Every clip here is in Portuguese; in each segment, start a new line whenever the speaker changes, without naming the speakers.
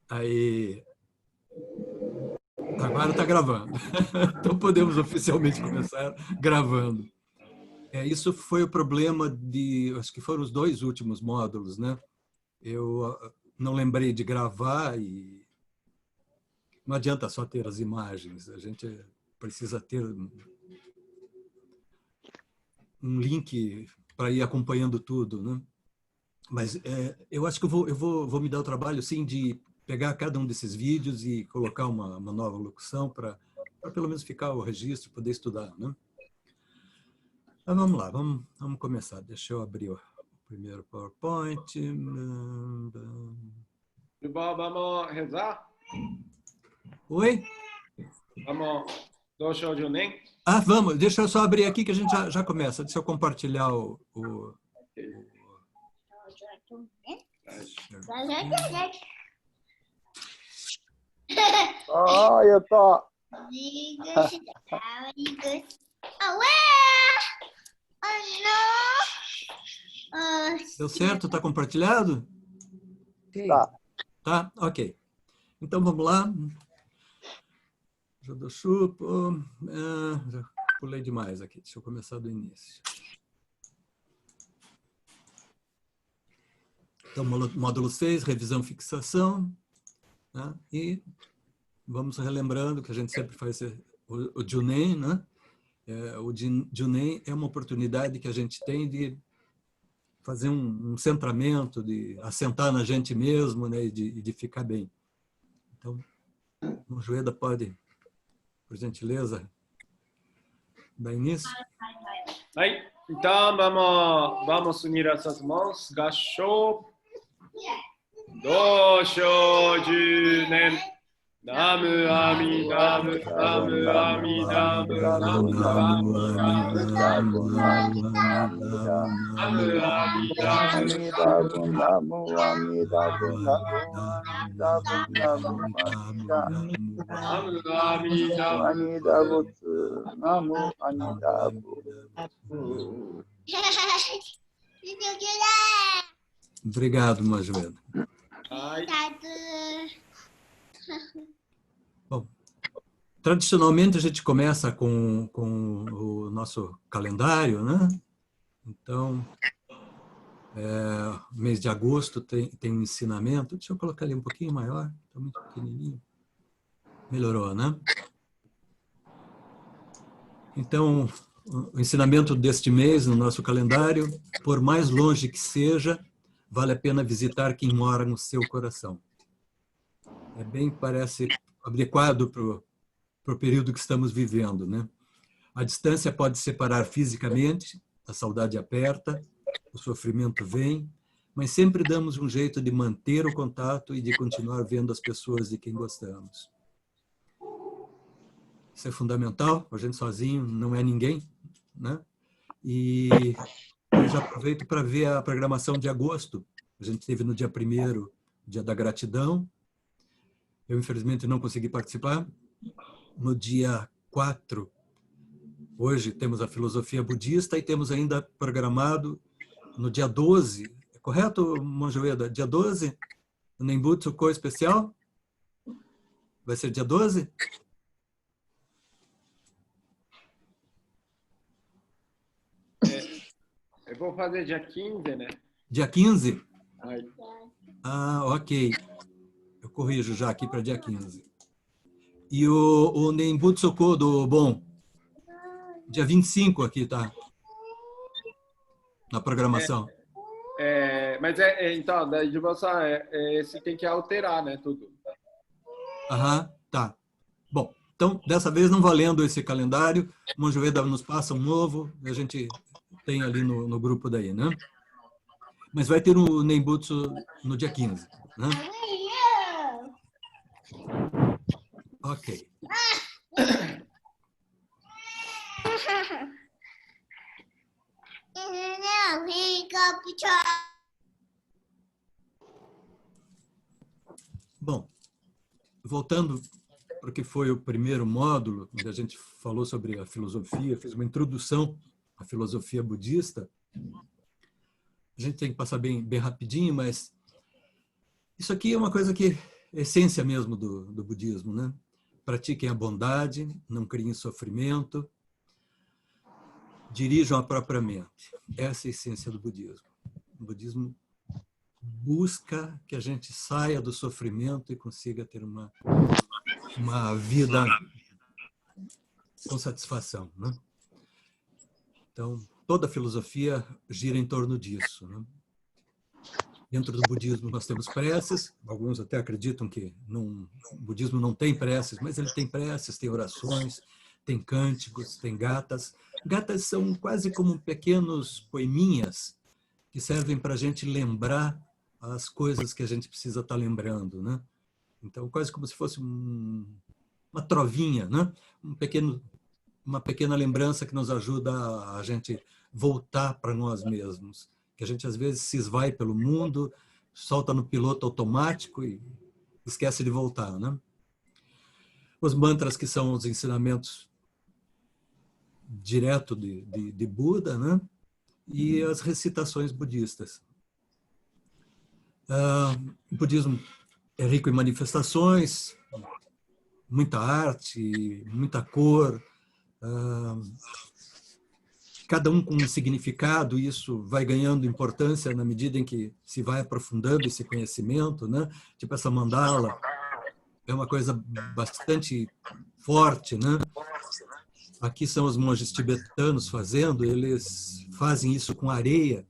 Aí, agora está gravando. Então podemos oficialmente começar gravando. Isso foi o problema de, acho que foram os 2 últimos módulos, né? Eu não lembrei de gravar e não adianta só ter as imagens, a gente precisa ter um link para ir acompanhando tudo, né? Mas eu acho que eu vou me dar o trabalho, sim, de pegar cada um desses vídeos e colocar uma nova locução para pelo menos ficar o registro, poder estudar, né? Mas vamos lá, vamos começar. Deixa eu abrir o primeiro PowerPoint.
Vamos rezar?
Oi?
Vamos do Shojunen?
Ah, vamos. Deixa eu só abrir aqui que a gente já começa. Deixa eu compartilhar o...
Oh, eu tô.
Deu certo? Está compartilhado?
Tá.
Tá? Ok. Então, vamos lá. Já pulei demais aqui. Deixa eu começar do início. Então, módulo 6, revisão, fixação. Né? E vamos relembrando que a gente sempre faz o Junen, né? O Junen é uma oportunidade que a gente tem de fazer um centramento, de assentar na gente mesmo, né? E de ficar bem. Então, o Joeda pode, por gentileza, dar início?
Aí, então vamos unir essas mãos. Gassho. Do Shojunen. Namu Amidabu, Namu Amidabu, Namu
Obrigado, Majueda. Bom, tradicionalmente a gente começa com o nosso calendário, né? Então, mês de agosto tem um ensinamento. Deixa eu colocar ali um pouquinho maior, está muito pequenininho. Melhorou, né? Então, o ensinamento deste mês no nosso calendário, por mais longe que seja, vale a pena visitar quem mora no seu coração. Parece adequado para o período que estamos vivendo, né? A distância pode separar fisicamente, a saudade aperta, o sofrimento vem, mas sempre damos um jeito de manter o contato e de continuar vendo as pessoas de quem gostamos. Isso é fundamental, a gente sozinho não é ninguém, né? E eu já aproveito para ver a programação de agosto. A gente teve no dia 1º, dia da gratidão. Eu, infelizmente, não consegui participar. No dia 4, hoje, temos a filosofia budista e temos ainda programado no dia 12, é correto, Monjoeda? Dia 12, o Nembutsu Ko especial? Vai ser dia 12?
Eu vou fazer dia 15, né?
Dia 15?
Aí.
Ah, ok. Eu corrijo já aqui para dia 15. E o Nembutsu Ko do Bom? Dia 25 aqui, tá? Na programação.
Mas então, daí de você, esse tem que alterar, né, tudo.
Aham, tá. Bom, então, dessa vez não valendo esse calendário, Monjoeda nos passa um novo, a gente tem ali no grupo daí, né? Mas vai ter o Nembutsu no dia 15, né? Ok. Bom, voltando porque foi o primeiro módulo, onde a gente falou sobre a filosofia, fez uma introdução à filosofia budista. A gente tem que passar bem rapidinho, mas Isso aqui é uma coisa que é essência mesmo do budismo, né? Pratiquem a bondade, não criem sofrimento, dirijam a própria mente. Essa é a essência do budismo. O budismo busca que a gente saia do sofrimento e consiga ter uma vida com satisfação, né? Então, toda a filosofia gira em torno disso, né? Dentro do budismo nós temos preces, alguns até acreditam que o budismo não tem preces, mas ele tem preces, tem orações, tem cânticos, tem gatas. Gatas são quase como pequenos poeminhas que servem para a gente lembrar as coisas que a gente precisa estar lembrando, né? Então, quase como se fosse uma trovinha, né? Uma pequena lembrança que nos ajuda a gente voltar para nós mesmos. Que a gente, às vezes, se esvai pelo mundo, solta no piloto automático e esquece de voltar, né? Os mantras, que são os ensinamentos direto de Buda, né? E as recitações budistas. O budismo é rico em manifestações, muita arte, muita cor, cada um com um significado, e isso vai ganhando importância na medida em que se vai aprofundando esse conhecimento, né? Tipo essa mandala, é uma coisa bastante forte, né? Aqui são os monges tibetanos fazendo, eles fazem isso com areia,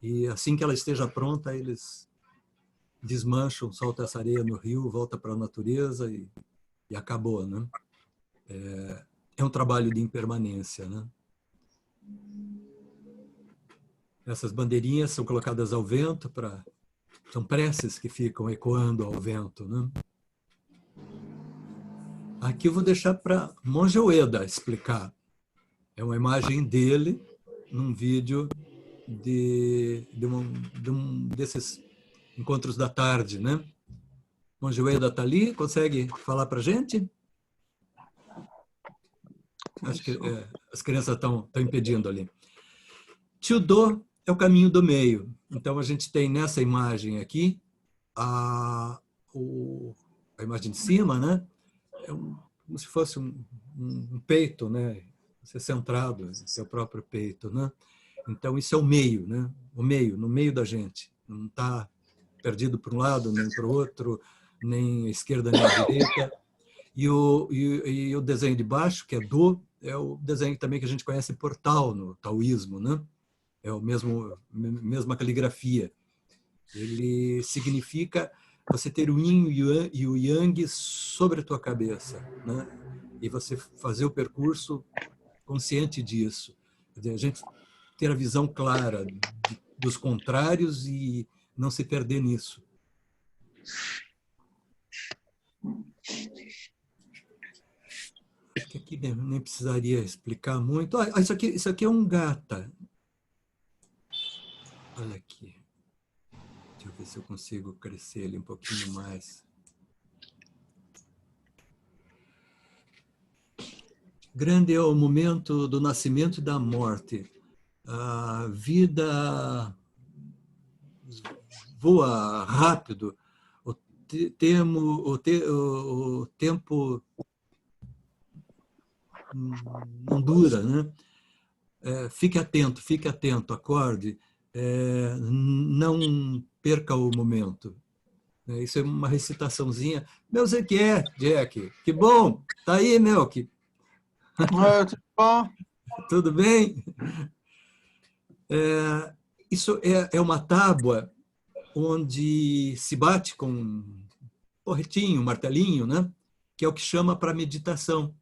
e assim que ela esteja pronta, eles desmancham, soltam essa areia no rio, volta para a natureza e acabou, né? É um trabalho de impermanência, né? Essas bandeirinhas são colocadas ao vento, são preces que ficam ecoando ao vento, né? Aqui eu vou deixar para Monge Ueda explicar. É uma imagem dele num vídeo de um desses encontros da tarde, né? Monge Ueda está ali, consegue falar para a gente? Acho que as crianças estão impedindo ali. Chudo é o caminho do meio. Então, a gente tem nessa imagem aqui, a imagem de cima, né? É como se fosse um peito, né? Você centrado, seu próprio peito, né? Então, isso é o meio, né? O meio, no meio da gente. Não está perdido para um lado, nem para o outro, nem à esquerda, nem à direita. E o desenho de baixo, que é o desenho também que a gente conhece por Tao, no taoísmo, né? É o mesma caligrafia. Ele significa você ter o yin e o yang sobre a tua cabeça, né? E você fazer o percurso consciente disso. Quer dizer, a gente ter a visão clara dos contrários e não se perder nisso. Acho que aqui nem precisaria explicar muito. Isso aqui é um gata. Olha aqui. Deixa eu ver se eu consigo crescer ele um pouquinho mais. Grande é o momento do nascimento e da morte. A vida voa rápido. O tempo não dura, né? Fique atento, acorde. Não perca o momento. Isso é uma recitaçãozinha. Meu Zé, que é, Jack? Que bom! Tá aí, meu?
Tudo bom?
Tudo bem? Isso é uma tábua onde se bate com um porretinho, um martelinho, né? Que é o que chama para meditação.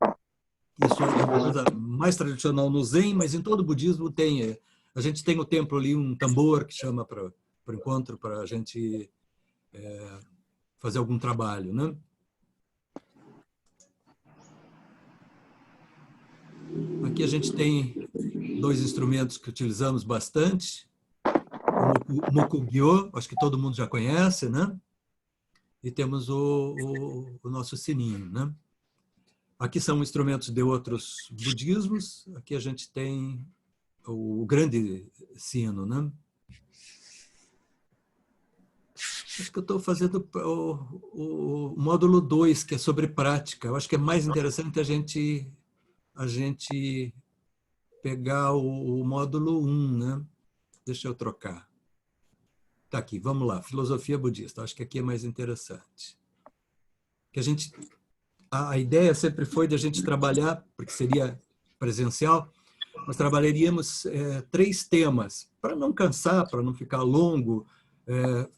Isso é uma coisa mais tradicional no Zen, mas em todo o budismo tem. A gente tem no templo ali um tambor que chama para o encontro, para a gente fazer algum trabalho, né? Aqui a gente tem dois instrumentos que utilizamos bastante. O Mokugyo, acho que todo mundo já conhece, né? E temos o nosso sininho, né? Aqui são instrumentos de outros budismos. Aqui a gente tem o grande sino, né? Acho que eu estou fazendo o módulo 2, que é sobre prática. Eu acho que é mais interessante a gente pegar o módulo 1, né? Deixa eu trocar. Tá aqui, vamos lá. Filosofia budista. Acho que aqui é mais interessante. Que a ideia sempre foi de a gente trabalhar, porque seria presencial, nós trabalharíamos 3 temas. Para não cansar, para não ficar longo,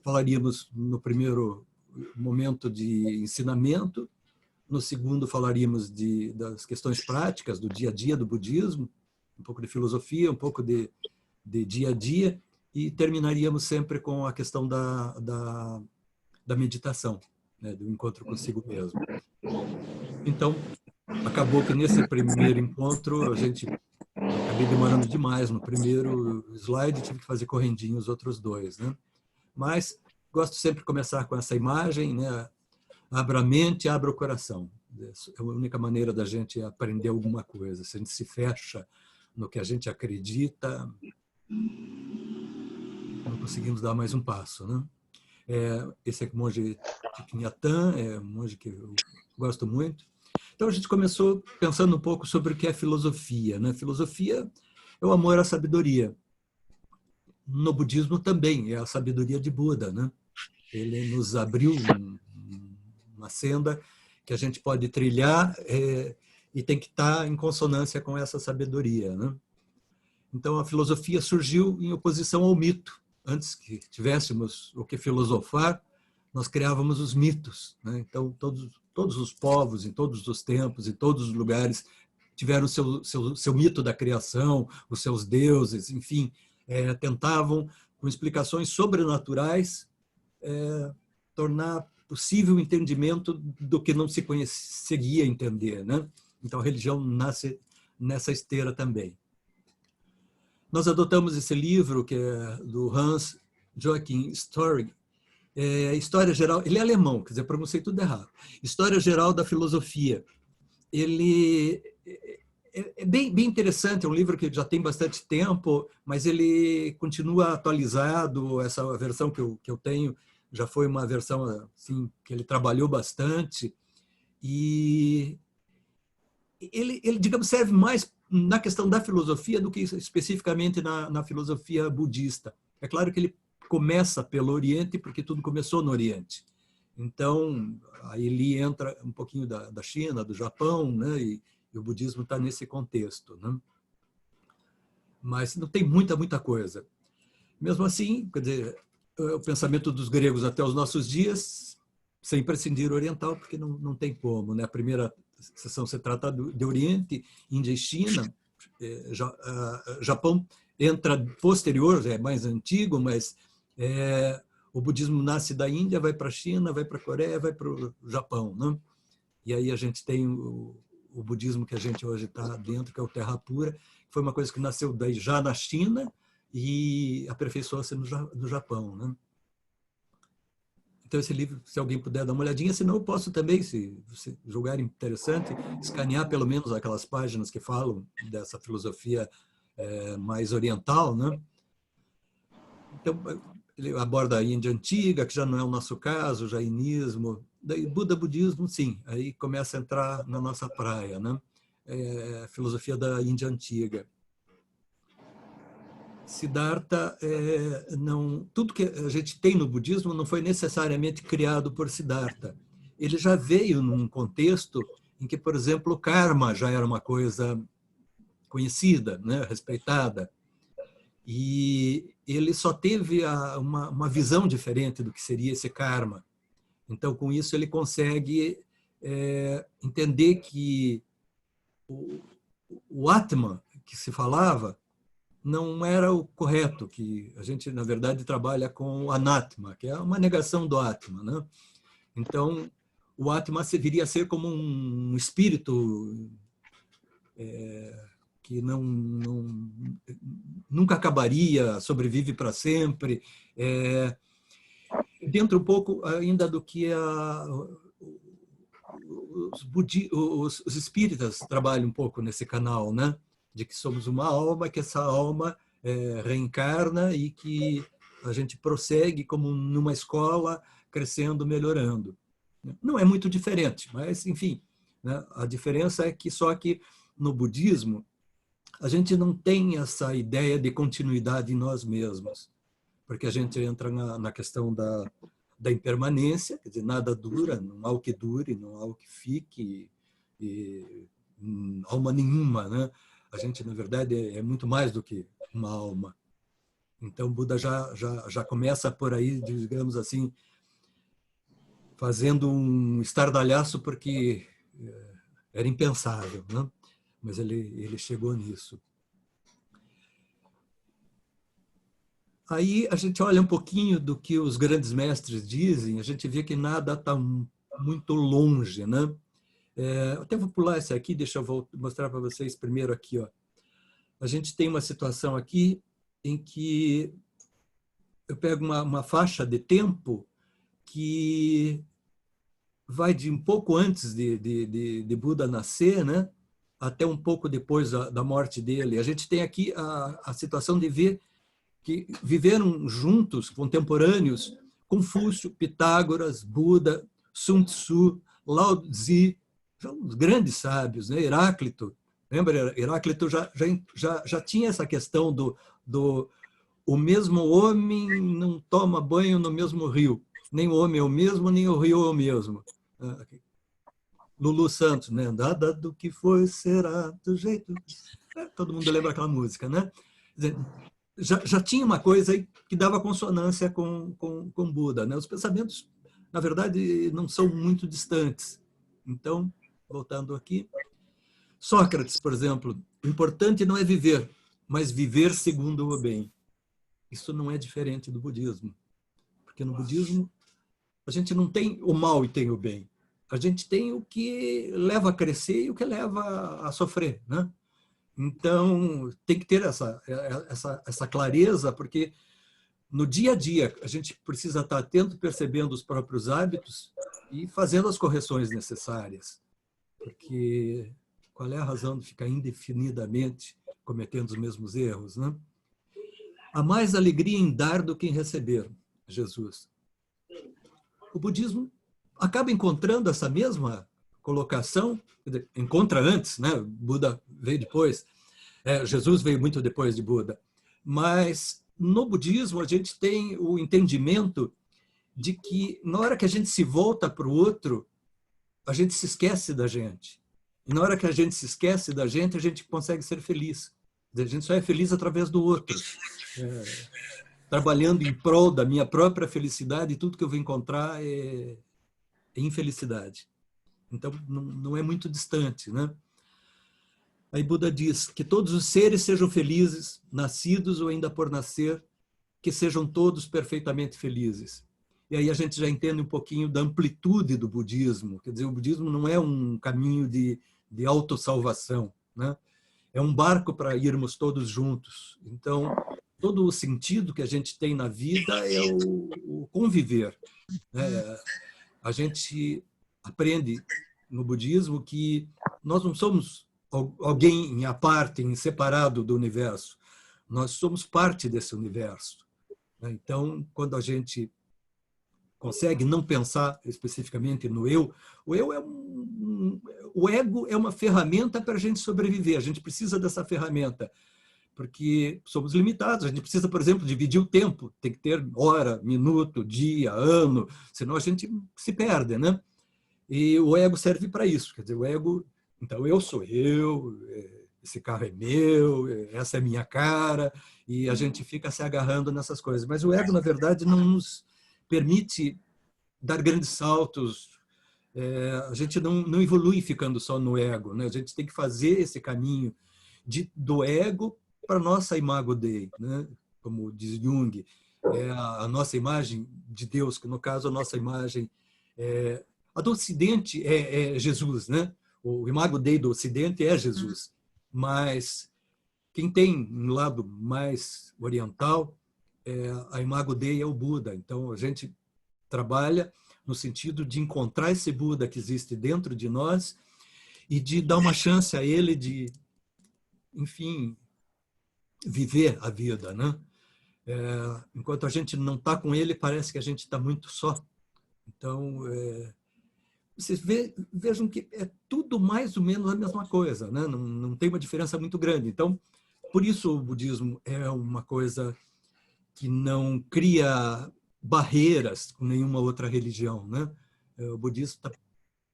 falaríamos no primeiro momento de ensinamento, no segundo falaríamos das questões práticas do dia a dia do budismo, um pouco de filosofia, um pouco de dia a dia, e terminaríamos sempre com a questão da meditação, né, do encontro consigo mesmo. Então, acabou que nesse primeiro encontro, acabei demorando demais no primeiro slide, tive que fazer correndinho os outros 2, né? Mas gosto sempre de começar com essa imagem, né? Abra a mente, abra o coração. É a única maneira da gente aprender alguma coisa. Se a gente se fecha no que a gente acredita, não conseguimos dar mais um passo, né? Esse é o monge Thich Nhat Hanh, é um monge que eu gosto muito. Então a gente começou pensando um pouco sobre o que é filosofia, né? Filosofia é o amor à sabedoria. No budismo também é a sabedoria de Buda, né? Ele nos abriu uma senda que a gente pode trilhar e tem que estar em consonância com essa sabedoria, né? Então a filosofia surgiu em oposição ao mito. Antes que tivéssemos o que filosofar, nós criávamos os mitos, né? Então todos os povos, em todos os tempos, em todos os lugares, tiveram o seu mito da criação, os seus deuses, enfim, tentavam, com explicações sobrenaturais, tornar possível o entendimento do que não se conseguia entender, né? Então a religião nasce nessa esteira também. Nós adotamos esse livro, que é do Hans Joachim Storing, História Geral, ele é alemão, quer dizer, pronunciei tudo errado. História Geral da Filosofia. Ele é bem interessante, é um livro que já tem bastante tempo, mas ele continua atualizado. Essa versão que eu tenho já foi uma versão assim, que ele trabalhou bastante. E ele, digamos, serve mais na questão da filosofia do que especificamente na filosofia budista. É claro que ele começa pelo Oriente, porque tudo começou no Oriente. Então, aí ele entra um pouquinho da China, do Japão, né? E o budismo está nesse contexto, né? Mas não tem muita coisa. Mesmo assim, quer dizer, o pensamento dos gregos até os nossos dias, sem prescindir oriental, porque não tem como, né? A primeira sessão se trata de Oriente, Índia e China. Japão entra posterior, é mais antigo, mas o budismo nasce da Índia, vai para a China, vai para a Coreia, vai para o Japão, né? E aí a gente tem o budismo que a gente hoje está dentro, que é o Terra Pura, que foi uma coisa que nasceu daí já na China e aperfeiçoou-se no Japão, né? Então esse livro, se alguém puder dar uma olhadinha, senão eu posso também, se você julgar interessante, escanear pelo menos aquelas páginas que falam dessa filosofia mais oriental, né? Então, ele aborda a Índia antiga, que já não é o nosso caso, o jainismo, daí Buda, budismo, sim, aí começa a entrar na nossa praia, né? Filosofia da Índia antiga. Siddhartha, tudo que a gente tem no budismo não foi necessariamente criado por Siddhartha. Ele já veio num contexto em que, por exemplo, o karma já era uma coisa conhecida, né? Respeitada. E ele só teve uma visão diferente do que seria esse karma. Então, com isso, ele consegue entender que o Atman que se falava não era o correto, que a gente, na verdade, trabalha com o Anatma, que é uma negação do Atman, né? Então, o Atman viria a ser como um espírito que nunca acabaria, sobrevive para sempre. Dentro um pouco ainda do que os espíritas trabalham um pouco nesse canal, né? De que somos uma alma, que essa alma reencarna e que a gente prossegue como numa escola, crescendo, melhorando. Não é muito diferente, mas, enfim, né? A diferença é que só que no budismo a gente não tem essa ideia de continuidade em nós mesmos, porque a gente entra na questão da impermanência, quer dizer, nada dura, não há o que dure, não há o que fique, alma nenhuma, né? A gente, na verdade, é muito mais do que uma alma. Então, Buda já começa por aí, digamos assim, fazendo um estardalhaço, porque era impensável, né? Mas ele chegou nisso. Aí a gente olha um pouquinho do que os grandes mestres dizem, a gente vê que nada está muito longe, né? Até vou pular esse aqui, deixa eu mostrar para vocês primeiro aqui, ó. A gente tem uma situação aqui em que eu pego uma faixa de tempo que vai de um pouco antes de Buda nascer, né, até um pouco depois da morte dele. A gente tem aqui a situação de ver que viveram juntos, contemporâneos, Confúcio, Pitágoras, Buda, Sun Tzu, Lao Tzu, são os grandes sábios, né? Heráclito. Lembra? Heráclito já tinha essa questão do o mesmo homem não toma banho no mesmo rio. Nem o homem é o mesmo, nem o rio é o mesmo. Lulu Santos, né? Nada do que foi será do jeito... Todo mundo lembra aquela música, né? Já tinha uma coisa aí que dava consonância com Buda, né? Os pensamentos, na verdade, não são muito distantes. Então, voltando aqui, Sócrates, por exemplo, o importante não é viver, mas viver segundo o bem. Isso não é diferente do budismo, porque no budismo a gente não tem o mal e tem o bem. A gente tem o que leva a crescer e o que leva a sofrer, né? Então, tem que ter essa clareza, porque no dia a dia a gente precisa estar atento, percebendo os próprios hábitos e fazendo as correções necessárias. Porque qual é a razão de ficar indefinidamente cometendo os mesmos erros, né? Há mais alegria em dar do que em receber, Jesus. O budismo acaba encontrando essa mesma colocação, encontra antes, né? Buda veio depois, Jesus veio muito depois de Buda, mas no budismo a gente tem o entendimento de que na hora que a gente se volta para o outro, a gente se esquece da gente. E na hora que a gente se esquece da gente, a gente consegue ser feliz. A gente só é feliz através do outro. Trabalhando em prol da minha própria felicidade, tudo que eu vou encontrar é infelicidade. Então, não é muito distante, né? Aí Buda diz que todos os seres sejam felizes, nascidos ou ainda por nascer, que sejam todos perfeitamente felizes. E aí a gente já entende um pouquinho da amplitude do budismo. Quer dizer, o budismo não é um caminho de autossalvação, né? É um barco para irmos todos juntos. Então, todo o sentido que a gente tem na vida é o conviver. A gente aprende no budismo que nós não somos alguém à parte, em separado do universo. Nós somos parte desse universo. Então, quando a gente consegue não pensar especificamente no eu, o eu o ego é uma ferramenta para a gente sobreviver. A gente precisa dessa ferramenta, porque somos limitados. A gente precisa, por exemplo, dividir o tempo. Tem que ter hora, minuto, dia, ano, senão a gente se perde, né? E o ego serve para isso. Quer dizer, o ego, então eu sou eu, esse carro é meu, essa é minha cara, e a gente fica se agarrando nessas coisas. Mas o ego, na verdade, não nos permite dar grandes saltos. A gente não evolui ficando só no ego, né? A gente tem que fazer esse caminho do ego para a nossa imago Dei, né? Como diz Jung, a nossa imagem de Deus, que no caso a nossa imagem a do Ocidente é Jesus, né? O imago Dei do Ocidente é Jesus, mas quem tem um lado mais oriental, a imago Dei é o Buda. Então a gente trabalha no sentido de encontrar esse Buda que existe dentro de nós e de dar uma chance a ele de, enfim, viver a vida, né? Enquanto a gente não está com ele, parece que a gente está muito só. Então, vocês vejam que é tudo mais ou menos a mesma coisa, né? Não tem uma diferença muito grande. Então, por isso o budismo é uma coisa que não cria barreiras com nenhuma outra religião, né? O budismo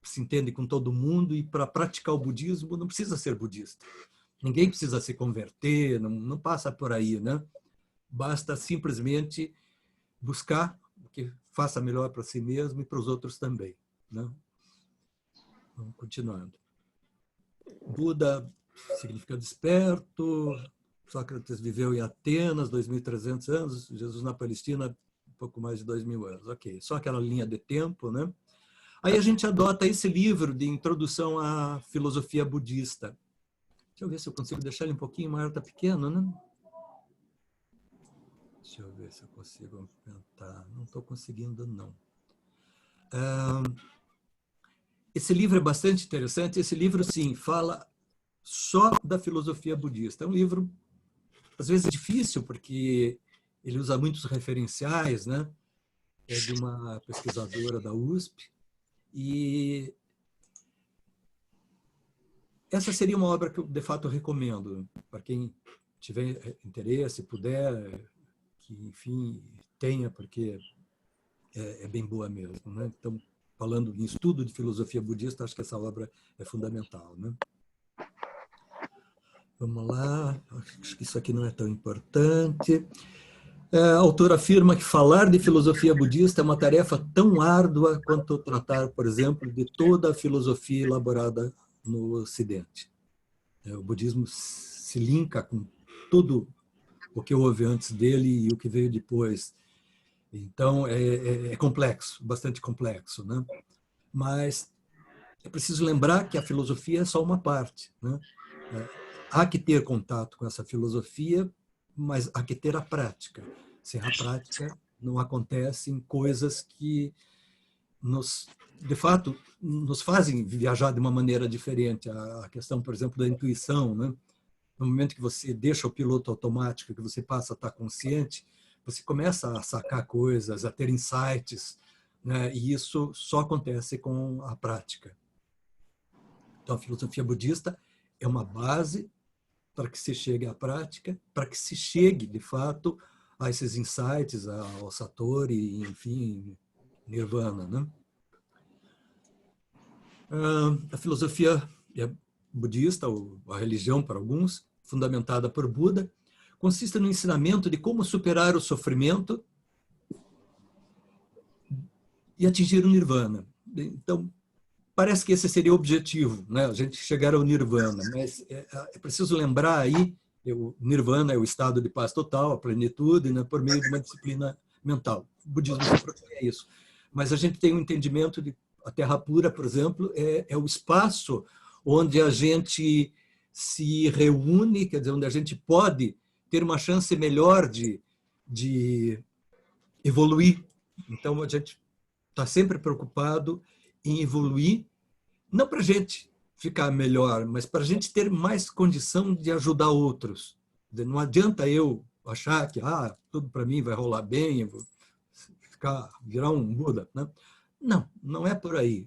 se entende com todo mundo, e para praticar o budismo não precisa ser budista. Ninguém precisa se converter, não passa por aí, né? Basta simplesmente buscar o que faça melhor para si mesmo e para os outros também, né? Vamos continuando. Buda significa desperto. Sócrates viveu em Atenas, 2.300 anos. Jesus na Palestina, um pouco mais de 2.000 anos. Ok, só aquela linha de tempo, né? Aí a gente adota esse livro de introdução à filosofia budista. Deixa eu ver se eu consigo deixar ele um pouquinho maior, está pequeno, né? Deixa eu ver se eu consigo aumentar. Não estou conseguindo, não. Esse livro é bastante interessante. Esse livro, sim, fala só da filosofia budista. É um livro, às vezes, difícil, porque ele usa muitos referenciais, né? É de uma pesquisadora da USP. E essa seria uma obra que eu, de fato, recomendo para quem tiver interesse, puder, que, enfim, tenha, porque é bem boa mesmo, né? Então, falando em estudo de filosofia budista, acho que essa obra é fundamental, né? Vamos lá, acho que isso aqui não é tão importante. A autora afirma que falar de filosofia budista é uma tarefa tão árdua quanto tratar, por exemplo, de toda a filosofia elaborada no Ocidente. O budismo se linka com tudo o que houve antes dele e o que veio depois. Então, é complexo, bastante complexo, né? Mas é preciso lembrar que a filosofia é só uma parte, né? Há que ter contato com essa filosofia, mas há que ter a prática. Sem a prática, não acontecem coisas que de fato, nos fazem viajar de uma maneira diferente. A questão, por exemplo, da intuição, né? No momento que você deixa o piloto automático, que você passa a estar consciente, você começa a sacar coisas, a ter insights, né? E isso só acontece com a prática. Então, a filosofia budista é uma base para que se chegue à prática, para que se chegue, de fato, a esses insights, ao Satori, enfim, Nirvana, né? A filosofia budista, ou a religião para alguns, fundamentada por Buda, consiste no ensinamento de como superar o sofrimento e atingir o Nirvana. Então, parece que esse seria o objetivo, né? A gente chegar ao Nirvana, mas é preciso lembrar aí, o Nirvana é o estado de paz total, a plenitude, né? Por meio de uma disciplina mental. O budismo se propõe a isso. Mas a gente tem um entendimento de a Terra pura, por exemplo, é o espaço onde a gente se reúne, quer dizer, onde a gente pode ter uma chance melhor de evoluir. Então, a gente está sempre preocupado em evoluir, não para a gente ficar melhor, mas para a gente ter mais condição de ajudar outros. Não adianta eu achar que tudo para mim vai rolar bem, eu vou virar um Buda, né? Não, não é por aí.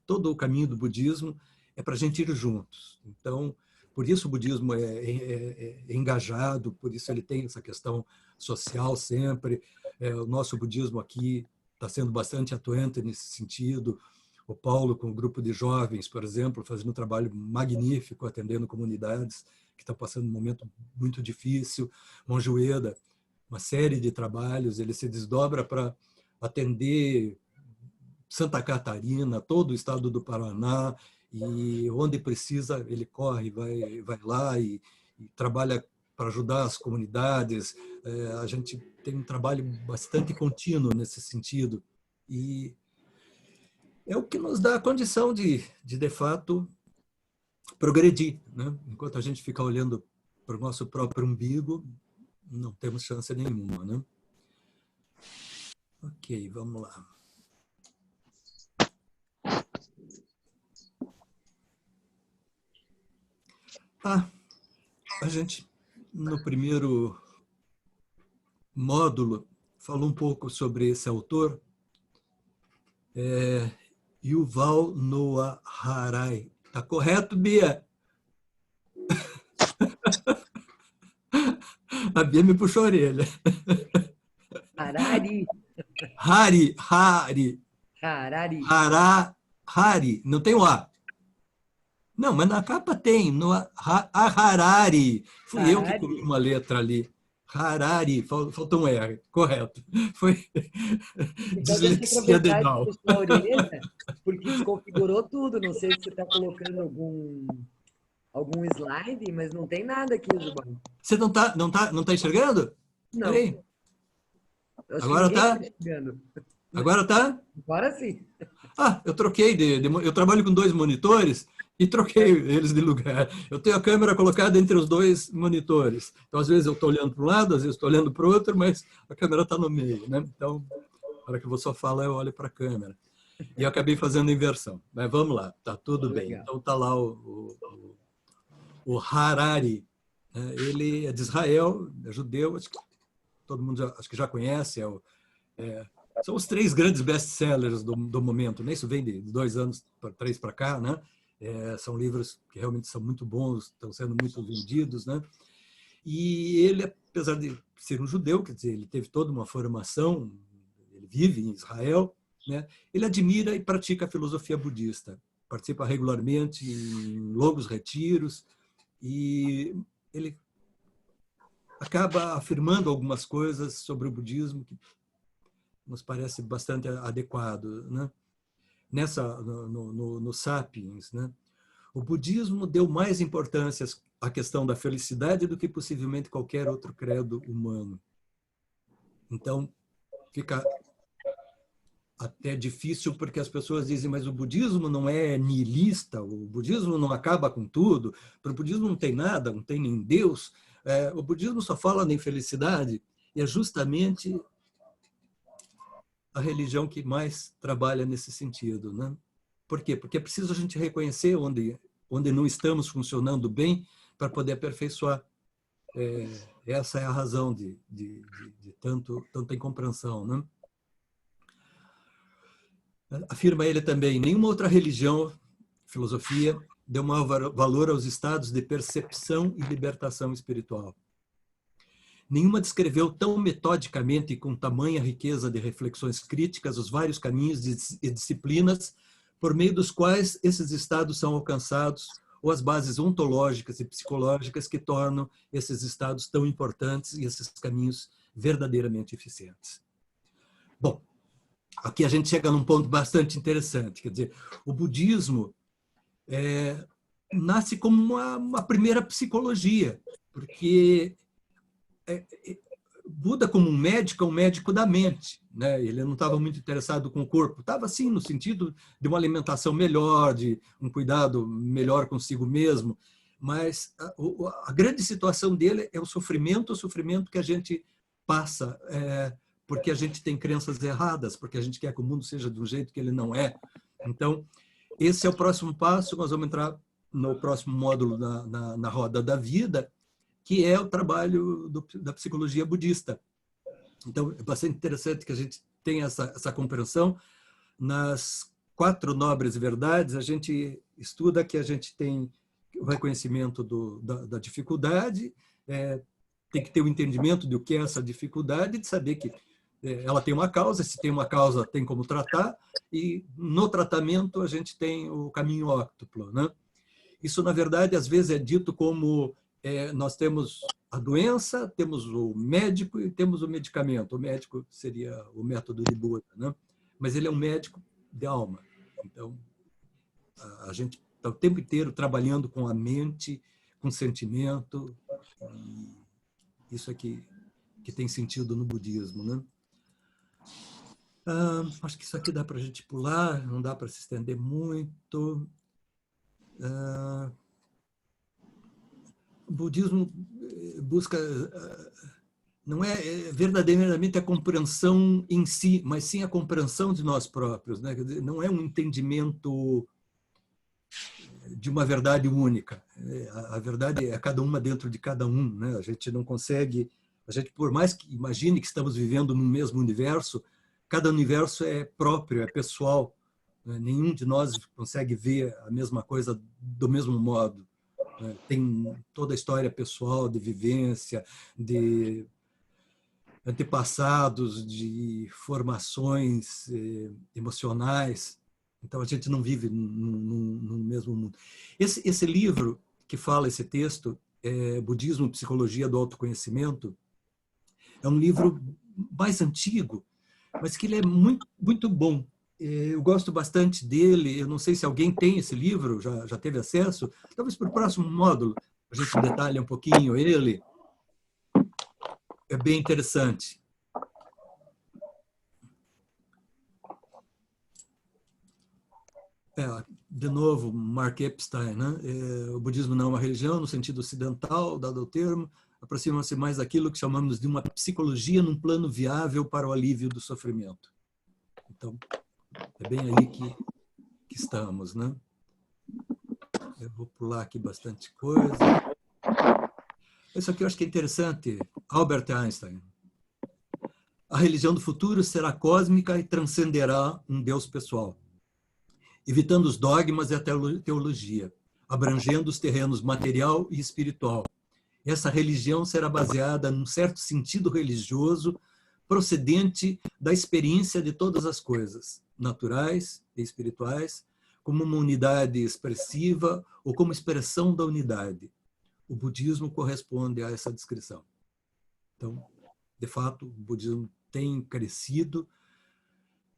Todo o caminho do budismo é para a gente ir juntos. Então, por isso o budismo é engajado, por isso ele tem essa questão social sempre. O nosso budismo aqui está sendo bastante atuante nesse sentido. O Paulo, com o grupo de jovens, por exemplo, fazendo um trabalho magnífico, atendendo comunidades que estão passando um momento muito difícil. Monjoeda, uma série de trabalhos, ele se desdobra para atender Santa Catarina, todo o estado do Paraná, e onde precisa ele corre, vai lá e trabalha para ajudar as comunidades. A gente tem um trabalho bastante contínuo nesse sentido, e é o que nos dá a condição de fato, progredir, né? Enquanto a gente fica olhando para o nosso próprio umbigo, não temos chance nenhuma, né? Ok, vamos lá. A gente, no primeiro módulo falou um pouco sobre esse autor, Yuval Noah Harari. Tá correto, Bia? A Bia me puxou a orelha.
Harari.
Harari. Não tem o A. Não, mas na capa tem. No Harari. Fui eu que comi uma letra ali. Harari. Faltou um R. Correto. Foi dislexia dedal.
Porque desconfigurou tudo. Não sei se você está colocando algum slide, mas não tem nada aqui, Zubão.
Você não tá enxergando?
Não.
Peraí. Agora tá? Agora tá?
Agora sim.
Eu troquei eu trabalho com 2 monitores e troquei eles de lugar. Eu tenho a câmera colocada entre os 2 monitores. Então, às vezes, eu estou olhando para um lado, às vezes estou olhando para o outro, mas a câmera está no meio, né? Então, na hora que eu vou só falar, eu olho para a câmera. E eu acabei fazendo a inversão. Mas vamos lá, tá tudo bem. Então, tá lá o Harari. Ele é de Israel, é judeu, acho que todo mundo acho que já conhece. São os 3 grandes best-sellers do momento, né? Isso vem de 2 anos, 3 para cá, né? São livros que realmente são muito bons, estão sendo muito vendidos, né? E ele, apesar de ser um judeu, quer dizer, ele teve toda uma formação, ele vive em Israel, né? Ele admira e pratica a filosofia budista, participa regularmente em longos retiros e ele acaba afirmando algumas coisas sobre o budismo que nos parece bastante adequado, né? No Sapiens, né? O budismo deu mais importância à questão da felicidade do que possivelmente qualquer outro credo humano. Então, fica até difícil porque as pessoas dizem, mas o budismo não é nihilista, o budismo não acaba com tudo, para o budismo não tem nada, não tem nem Deus, o budismo só fala em felicidade, e é justamente a religião que mais trabalha nesse sentido, né? Por quê? Porque é preciso a gente reconhecer onde não estamos funcionando bem para poder aperfeiçoar. Essa é a razão de tanta incompreensão, né? Afirma ele também, nenhuma outra religião, filosofia, deu maior valor aos estados de percepção e libertação espiritual. Nenhuma descreveu tão metodicamente e com tamanha riqueza de reflexões críticas os vários caminhos e disciplinas por meio dos quais esses estados são alcançados ou as bases ontológicas e psicológicas que tornam esses estados tão importantes e esses caminhos verdadeiramente eficientes. Bom, aqui a gente chega num ponto bastante interessante, quer dizer, o budismo nasce como uma primeira psicologia, porque Buda, como um médico da mente, né? Ele não estava muito interessado com o corpo, estava sim no sentido de uma alimentação melhor, de um cuidado melhor consigo mesmo, mas a grande situação dele é o sofrimento que a gente passa porque a gente tem crenças erradas, porque a gente quer que o mundo seja de um jeito que ele não é. Então, esse é o próximo passo, nós vamos entrar no próximo módulo na roda da vida, que é o trabalho da psicologia budista. Então, é bastante interessante que a gente tenha essa compreensão. Nas 4 nobres verdades, a gente estuda que a gente tem o reconhecimento da dificuldade, tem que ter o entendimento do que é essa dificuldade, de saber que ela tem uma causa, se tem uma causa, tem como tratar, e no tratamento a gente tem o caminho óctuplo, né? Isso, na verdade, às vezes é dito como nós temos a doença, temos o médico e temos o medicamento. O médico seria o método de Buda, né? Mas ele é um médico de alma. Então, a gente está o tempo inteiro trabalhando com a mente, com sentimento. Isso aqui que tem sentido no budismo, né? Acho que isso aqui dá para a gente pular, não dá para se estender muito. O budismo busca, não é verdadeiramente a compreensão em si, mas sim a compreensão de nós próprios, né? Quer dizer, não é um entendimento de uma verdade única. A verdade é cada uma dentro de cada um, né? A gente não consegue A gente, por mais que imagine que estamos vivendo no mesmo universo, cada universo é próprio, é pessoal. Né? Nenhum de nós consegue ver a mesma coisa do mesmo modo. Né? Tem toda a história pessoal de vivência, de antepassados, de formações emocionais. Então, a gente não vive no mesmo mundo. Esse livro que fala esse texto, Budismo, Psicologia do Autoconhecimento, é um livro mais antigo, mas que ele é muito, muito bom. Eu gosto bastante dele. Eu não sei se alguém tem esse livro, já teve acesso. Talvez para o próximo módulo a gente detalhe um pouquinho ele. É bem interessante. De novo, Mark Epstein, né? O budismo não é uma religião no sentido ocidental, dado o termo, aproxima-se mais daquilo que chamamos de uma psicologia num plano viável para o alívio do sofrimento. Então, é bem aí que estamos, né? Eu vou pular aqui bastante coisa. Isso aqui eu acho que é interessante. Albert Einstein. A religião do futuro será cósmica e transcenderá um Deus pessoal, evitando os dogmas e a teologia, abrangendo os terrenos material e espiritual. Essa religião será baseada num certo sentido religioso procedente da experiência de todas as coisas, naturais e espirituais, como uma unidade expressiva ou como expressão da unidade. O budismo corresponde a essa descrição. Então, de fato, o budismo tem crescido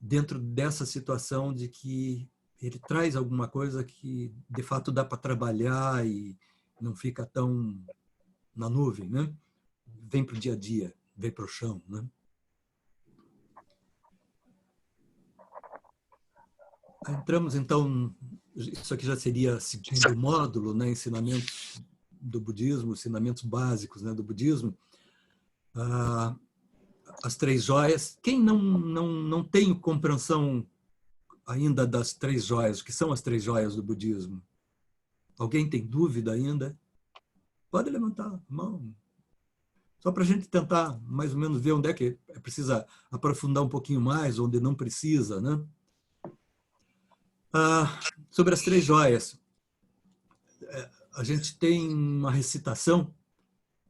dentro dessa situação de que ele traz alguma coisa que, de fato, dá para trabalhar e não fica tão na nuvem, né? Vem para o dia a dia, vem para o chão, né? Entramos, então, isso aqui já seria segundo módulo, né? Ensinamentos do budismo, ensinamentos básicos, né, do budismo. As três joias. Quem não tem compreensão ainda das três joias, o que são as três joias do budismo? Alguém tem dúvida ainda? Pode levantar a mão. Só para a gente tentar mais ou menos ver onde é que precisa aprofundar um pouquinho mais, onde não precisa, né? Sobre as três joias. A gente tem uma recitação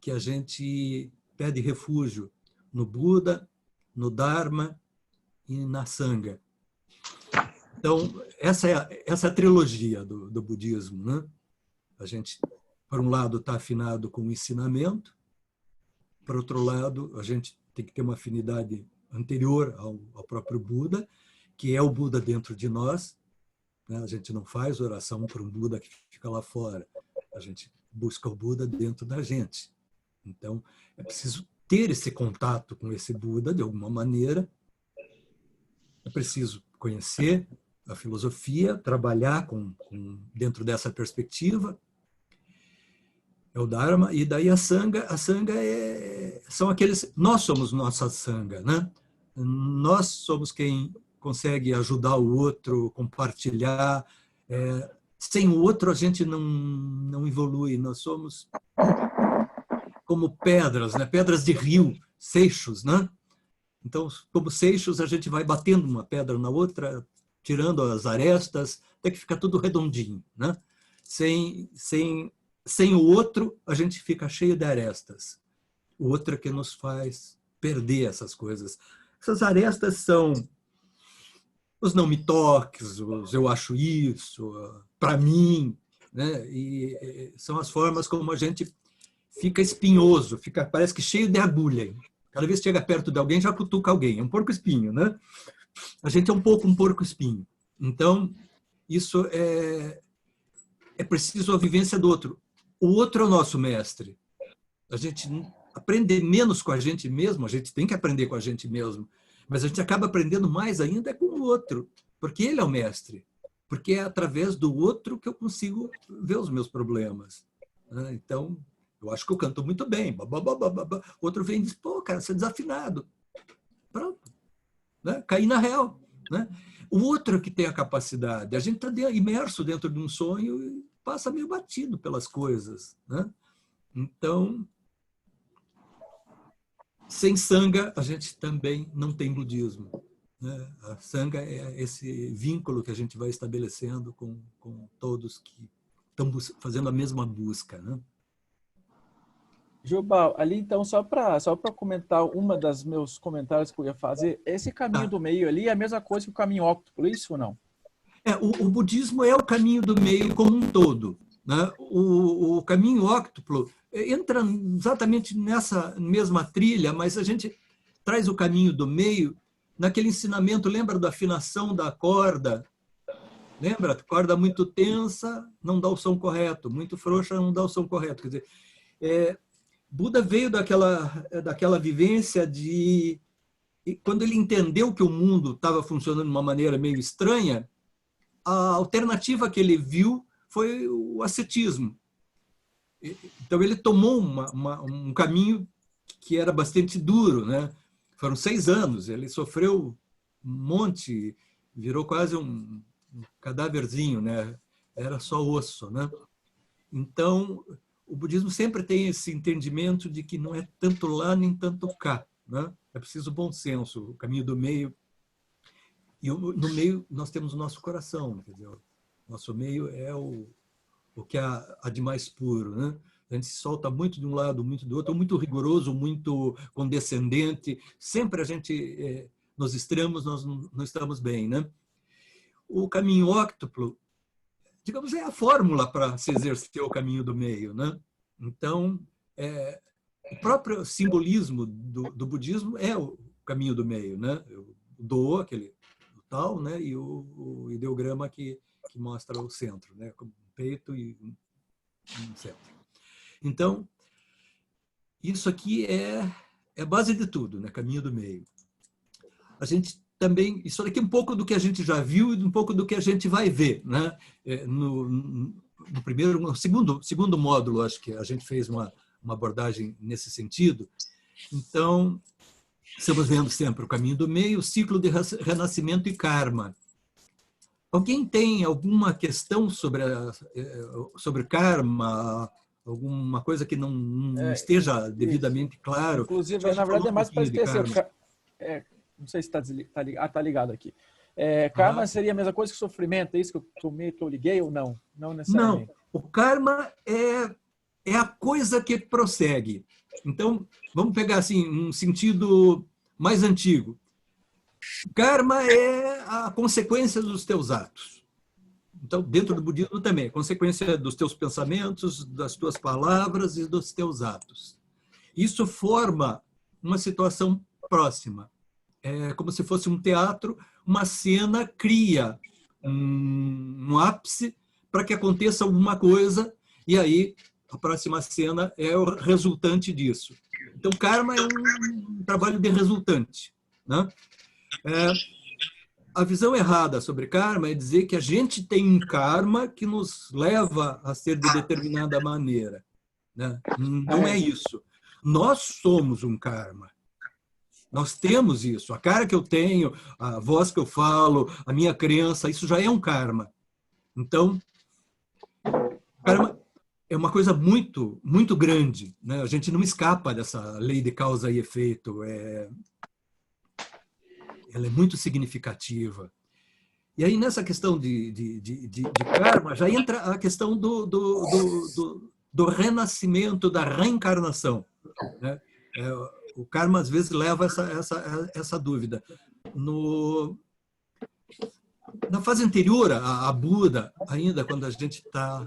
que a gente pede refúgio no Buda, no Dharma e na Sangha. Então, essa é a trilogia do budismo, né? A gente, por um lado, está afinado com o ensinamento, por outro lado, a gente tem que ter uma afinidade anterior ao próprio Buda, que é o Buda dentro de nós. Né? A gente não faz oração para um Buda que fica lá fora. A gente busca o Buda dentro da gente. Então, é preciso ter esse contato com esse Buda de alguma maneira. É preciso conhecer a filosofia, trabalhar dentro dessa perspectiva. É o Dharma. E daí a Sangha são aqueles... Nós somos nossa Sangha, né? Nós somos quem consegue ajudar o outro, compartilhar. Sem o outro, a gente não evolui. Nós somos como pedras, né? Pedras de rio, seixos, né? Então, como seixos, a gente vai batendo uma pedra na outra, tirando as arestas, até que fica tudo redondinho, né? Sem o outro, a gente fica cheio de arestas. O outro é que nos faz perder essas coisas. Essas arestas são os não me toques, os eu acho isso, para mim, né? E são as formas como a gente fica espinhoso, parece que cheio de agulha. Cada vez que chega perto de alguém, já cutuca alguém. É um porco-espinho, né? A gente é um pouco um porco-espinho. Então, isso é preciso a vivência do outro. O outro é o nosso mestre. A gente aprende menos com a gente mesmo, a gente tem que aprender com a gente mesmo, mas a gente acaba aprendendo mais ainda com o outro, porque ele é o mestre. Porque é através do outro que eu consigo ver os meus problemas. Então, eu acho que eu canto muito bem. O outro vem e diz, pô, cara, você é desafinado. Pronto. Né? Caí na real. Né? O outro que tem a capacidade. A gente está imerso dentro de um sonho e passa meio batido pelas coisas. Né? Então, sem Sangha, a gente também não tem budismo, né? A Sangha é esse vínculo que a gente vai estabelecendo com todos que estão fazendo a mesma busca, né?
Jubal, ali então, só para comentar uma das meus comentários que eu ia fazer, esse caminho do meio ali é a mesma coisa que o caminho óctuplo, isso ou não?
O budismo é o caminho do meio como um todo, né? O caminho óctuplo entra exatamente nessa mesma trilha, mas a gente traz o caminho do meio naquele ensinamento, lembra da afinação da corda? Lembra? Corda muito tensa não dá o som correto, muito frouxa não dá o som correto. Quer dizer, Buda veio daquela vivência de... Quando ele entendeu que o mundo estava funcionando de uma maneira meio estranha, a alternativa que ele viu foi o ascetismo. Então, ele tomou um caminho que era bastante duro, né? Foram 6 anos, ele sofreu um monte, virou quase um cadáverzinho, né? Era só osso, né? Então, o budismo sempre tem esse entendimento de que não é tanto lá nem tanto cá, né? É preciso bom senso, o caminho do meio. E no meio nós temos o nosso coração, quer dizer, o nosso meio é o que há de mais puro, né? A gente se solta muito de um lado, muito do outro, muito rigoroso, muito condescendente. Sempre a gente, nos extremos, nós não estamos bem, né? O caminho óctuplo, digamos, é a fórmula para se exercer o caminho do meio, né? Então, o próprio simbolismo do budismo é o caminho do meio, né? O do, aquele o tal, né? E o ideograma que mostra o centro, né? Com um peito e um centro. Então, isso aqui é a base de tudo, né? Caminho do meio. A gente também, isso aqui é um pouco do que a gente já viu e um pouco do que a gente vai ver, né? No segundo módulo, acho que a gente fez uma abordagem nesse sentido. Então, estamos vendo sempre o caminho do meio, o ciclo de renascimento e karma. Alguém tem alguma questão sobre karma, alguma coisa que não esteja devidamente claro?
Inclusive, na verdade, é mais para esquecer. Não sei se está ligado aqui. Karma seria a mesma coisa que sofrimento, é isso que eu liguei ou não? Não necessariamente.
Não, o karma é a coisa que prossegue. Então, vamos pegar assim, um sentido mais antigo. Karma é a consequência dos teus atos. Então, dentro do budismo também, é consequência dos teus pensamentos, das tuas palavras e dos teus atos. Isso forma uma situação próxima. É como se fosse um teatro, uma cena cria um ápice para que aconteça alguma coisa, e aí a próxima cena é o resultante disso. Então, karma é um trabalho de resultante, né? A visão errada sobre karma é dizer que a gente tem um karma que nos leva a ser de determinada maneira, né? Não é isso. Nós somos um karma. Nós temos isso. A cara que eu tenho, a voz que eu falo, a minha crença, isso já é um karma. Então, karma é uma coisa muito, muito grande, né? A gente não escapa dessa lei de causa e efeito. Ela é muito significativa. E aí, nessa questão de karma, já entra a questão do renascimento, da reencarnação, né? O karma, às vezes, leva essa dúvida. Na fase anterior a Buda, ainda quando a gente está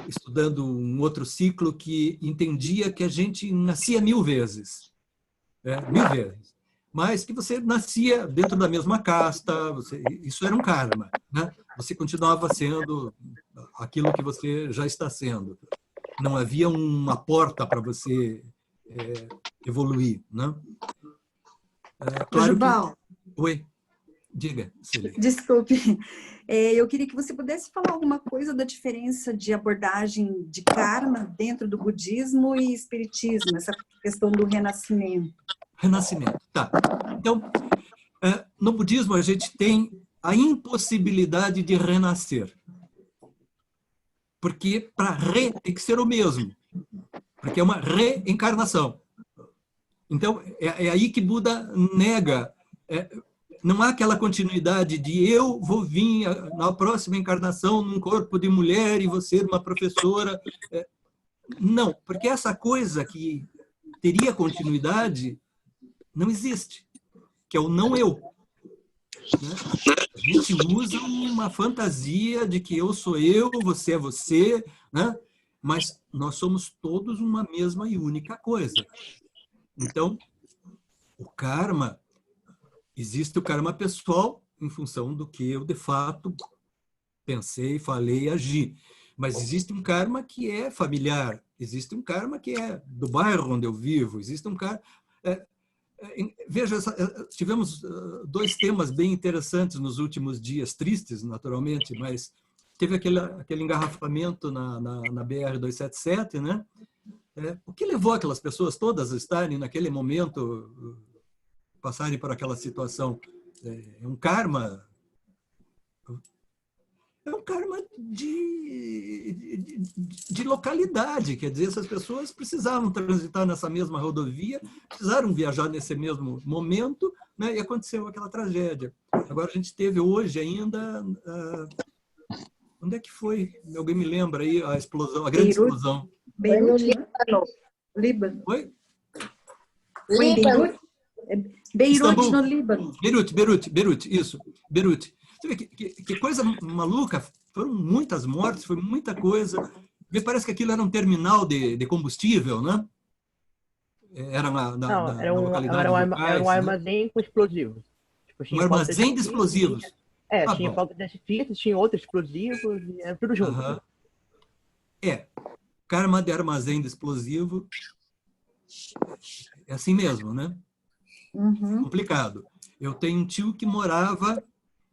estudando um outro ciclo que entendia que a gente nascia 1000 vezes. 1000 vezes. Mas que você nascia dentro da mesma casta, isso era um karma, né? Você continuava sendo aquilo que você já está sendo. Não havia uma porta para você evoluir, né? Claro
Jubal.
que... Oi, diga, Cília.
Desculpe. Eu queria que você pudesse falar alguma coisa da diferença de abordagem de karma dentro do budismo e espiritismo, essa questão do renascimento.
Renascimento, tá. Então, no budismo a gente tem a impossibilidade de renascer. Porque para tem que ser o mesmo. Porque é uma reencarnação. Então, é aí que Buda nega. Não há aquela continuidade de eu vou vir na próxima encarnação num corpo de mulher e vou ser uma professora. Não, porque essa coisa que teria continuidade não existe, que é o não eu. Né? A gente usa uma fantasia de que eu sou eu, você é você, né? Mas nós somos todos uma mesma e única coisa. Então, o karma, existe o karma pessoal em função do que eu, de fato, pensei, falei e agi. Mas existe um karma que é familiar, existe um karma que é do bairro onde eu vivo, existe um karma... Veja, tivemos 2 temas bem interessantes nos últimos dias, tristes, naturalmente, mas teve aquele engarrafamento na BR-277, né? O que levou aquelas pessoas todas a estarem naquele momento, passarem por aquela situação? É um karma... É um karma de localidade, quer dizer, essas pessoas precisavam transitar nessa mesma rodovia, precisaram viajar nesse mesmo momento, né, e aconteceu aquela tragédia. Agora, a gente teve hoje ainda... onde é que foi? Alguém me lembra aí a explosão, a grande explosão?
Beirute, Líbano.
Oi?
Foi em Beirute? Beirute,
Istambul.
no Líbano.
Beirute, isso. Beirute. Você vê que coisa maluca, foram muitas mortes, foi muita coisa. Me parece que aquilo era um terminal de combustível, né? Era
Era um armazém com explosivos. Tipo,
um armazém de explosivos.
Tinha falta de artifícios, tinha outros explosivos, era tudo junto.
Karma de armazém de explosivo. É assim mesmo, né?
Uhum.
Complicado. Eu tenho um tio que morava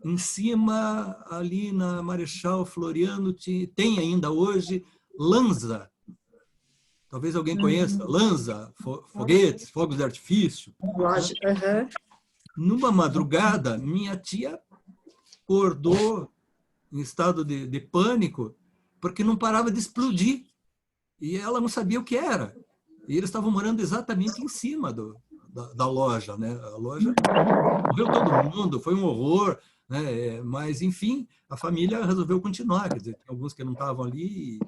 em cima, ali na Marechal Floriano, tem ainda hoje, Lanza. Talvez alguém conheça. Lanza, foguetes, fogos de artifício.
Lógico. Uhum.
Numa madrugada, minha tia acordou em estado de pânico, porque não parava de explodir. E ela não sabia o que era. E eles estavam morando exatamente em cima da loja, né? A loja morreu todo mundo, foi um horror, né? Mas, enfim, a família resolveu continuar. Quer dizer, tem alguns que não estavam ali,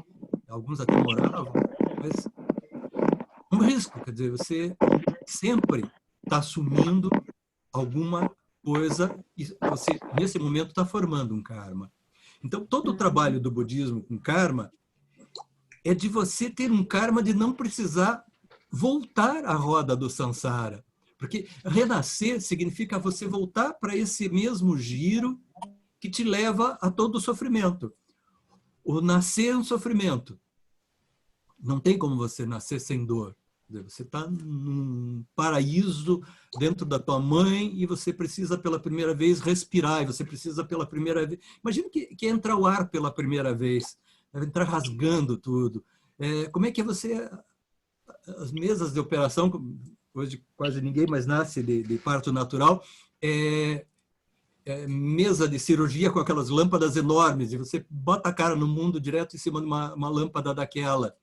alguns até moravam, mas um risco. Quer dizer, você sempre está assumindo alguma coisa e você, nesse momento, está formando um karma. Então, todo o trabalho do budismo com karma é de você ter um karma de não precisar voltar à roda do samsara. Porque renascer significa você voltar para esse mesmo giro que te leva a todo o sofrimento. O nascer é um sofrimento. Não tem como você nascer sem dor. Você está num paraíso dentro da tua mãe e você precisa pela primeira vez respirar, e você precisa pela primeira vez... Imagina que entra o ar pela primeira vez, entrar rasgando tudo. Como é que você... As mesas de operação, hoje quase ninguém mais nasce de parto natural, mesa de cirurgia com aquelas lâmpadas enormes, e você bota a cara no mundo direto em cima de uma lâmpada daquela.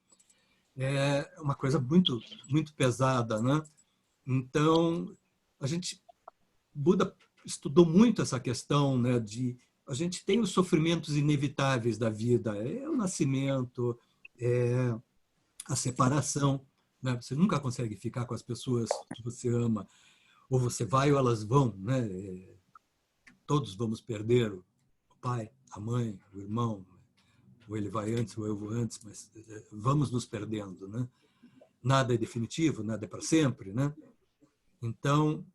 É uma coisa muito, muito pesada, né? Então, Buda estudou muito essa questão, né, de a gente tem os sofrimentos inevitáveis da vida, o nascimento, a separação, né? Você nunca consegue ficar com as pessoas que você ama, ou você vai ou elas vão, né? Todos vamos perder o pai, a mãe, o irmão, ou ele vai antes, ou eu vou antes, mas vamos nos perdendo, né? Nada é definitivo, nada é para sempre, né? Então,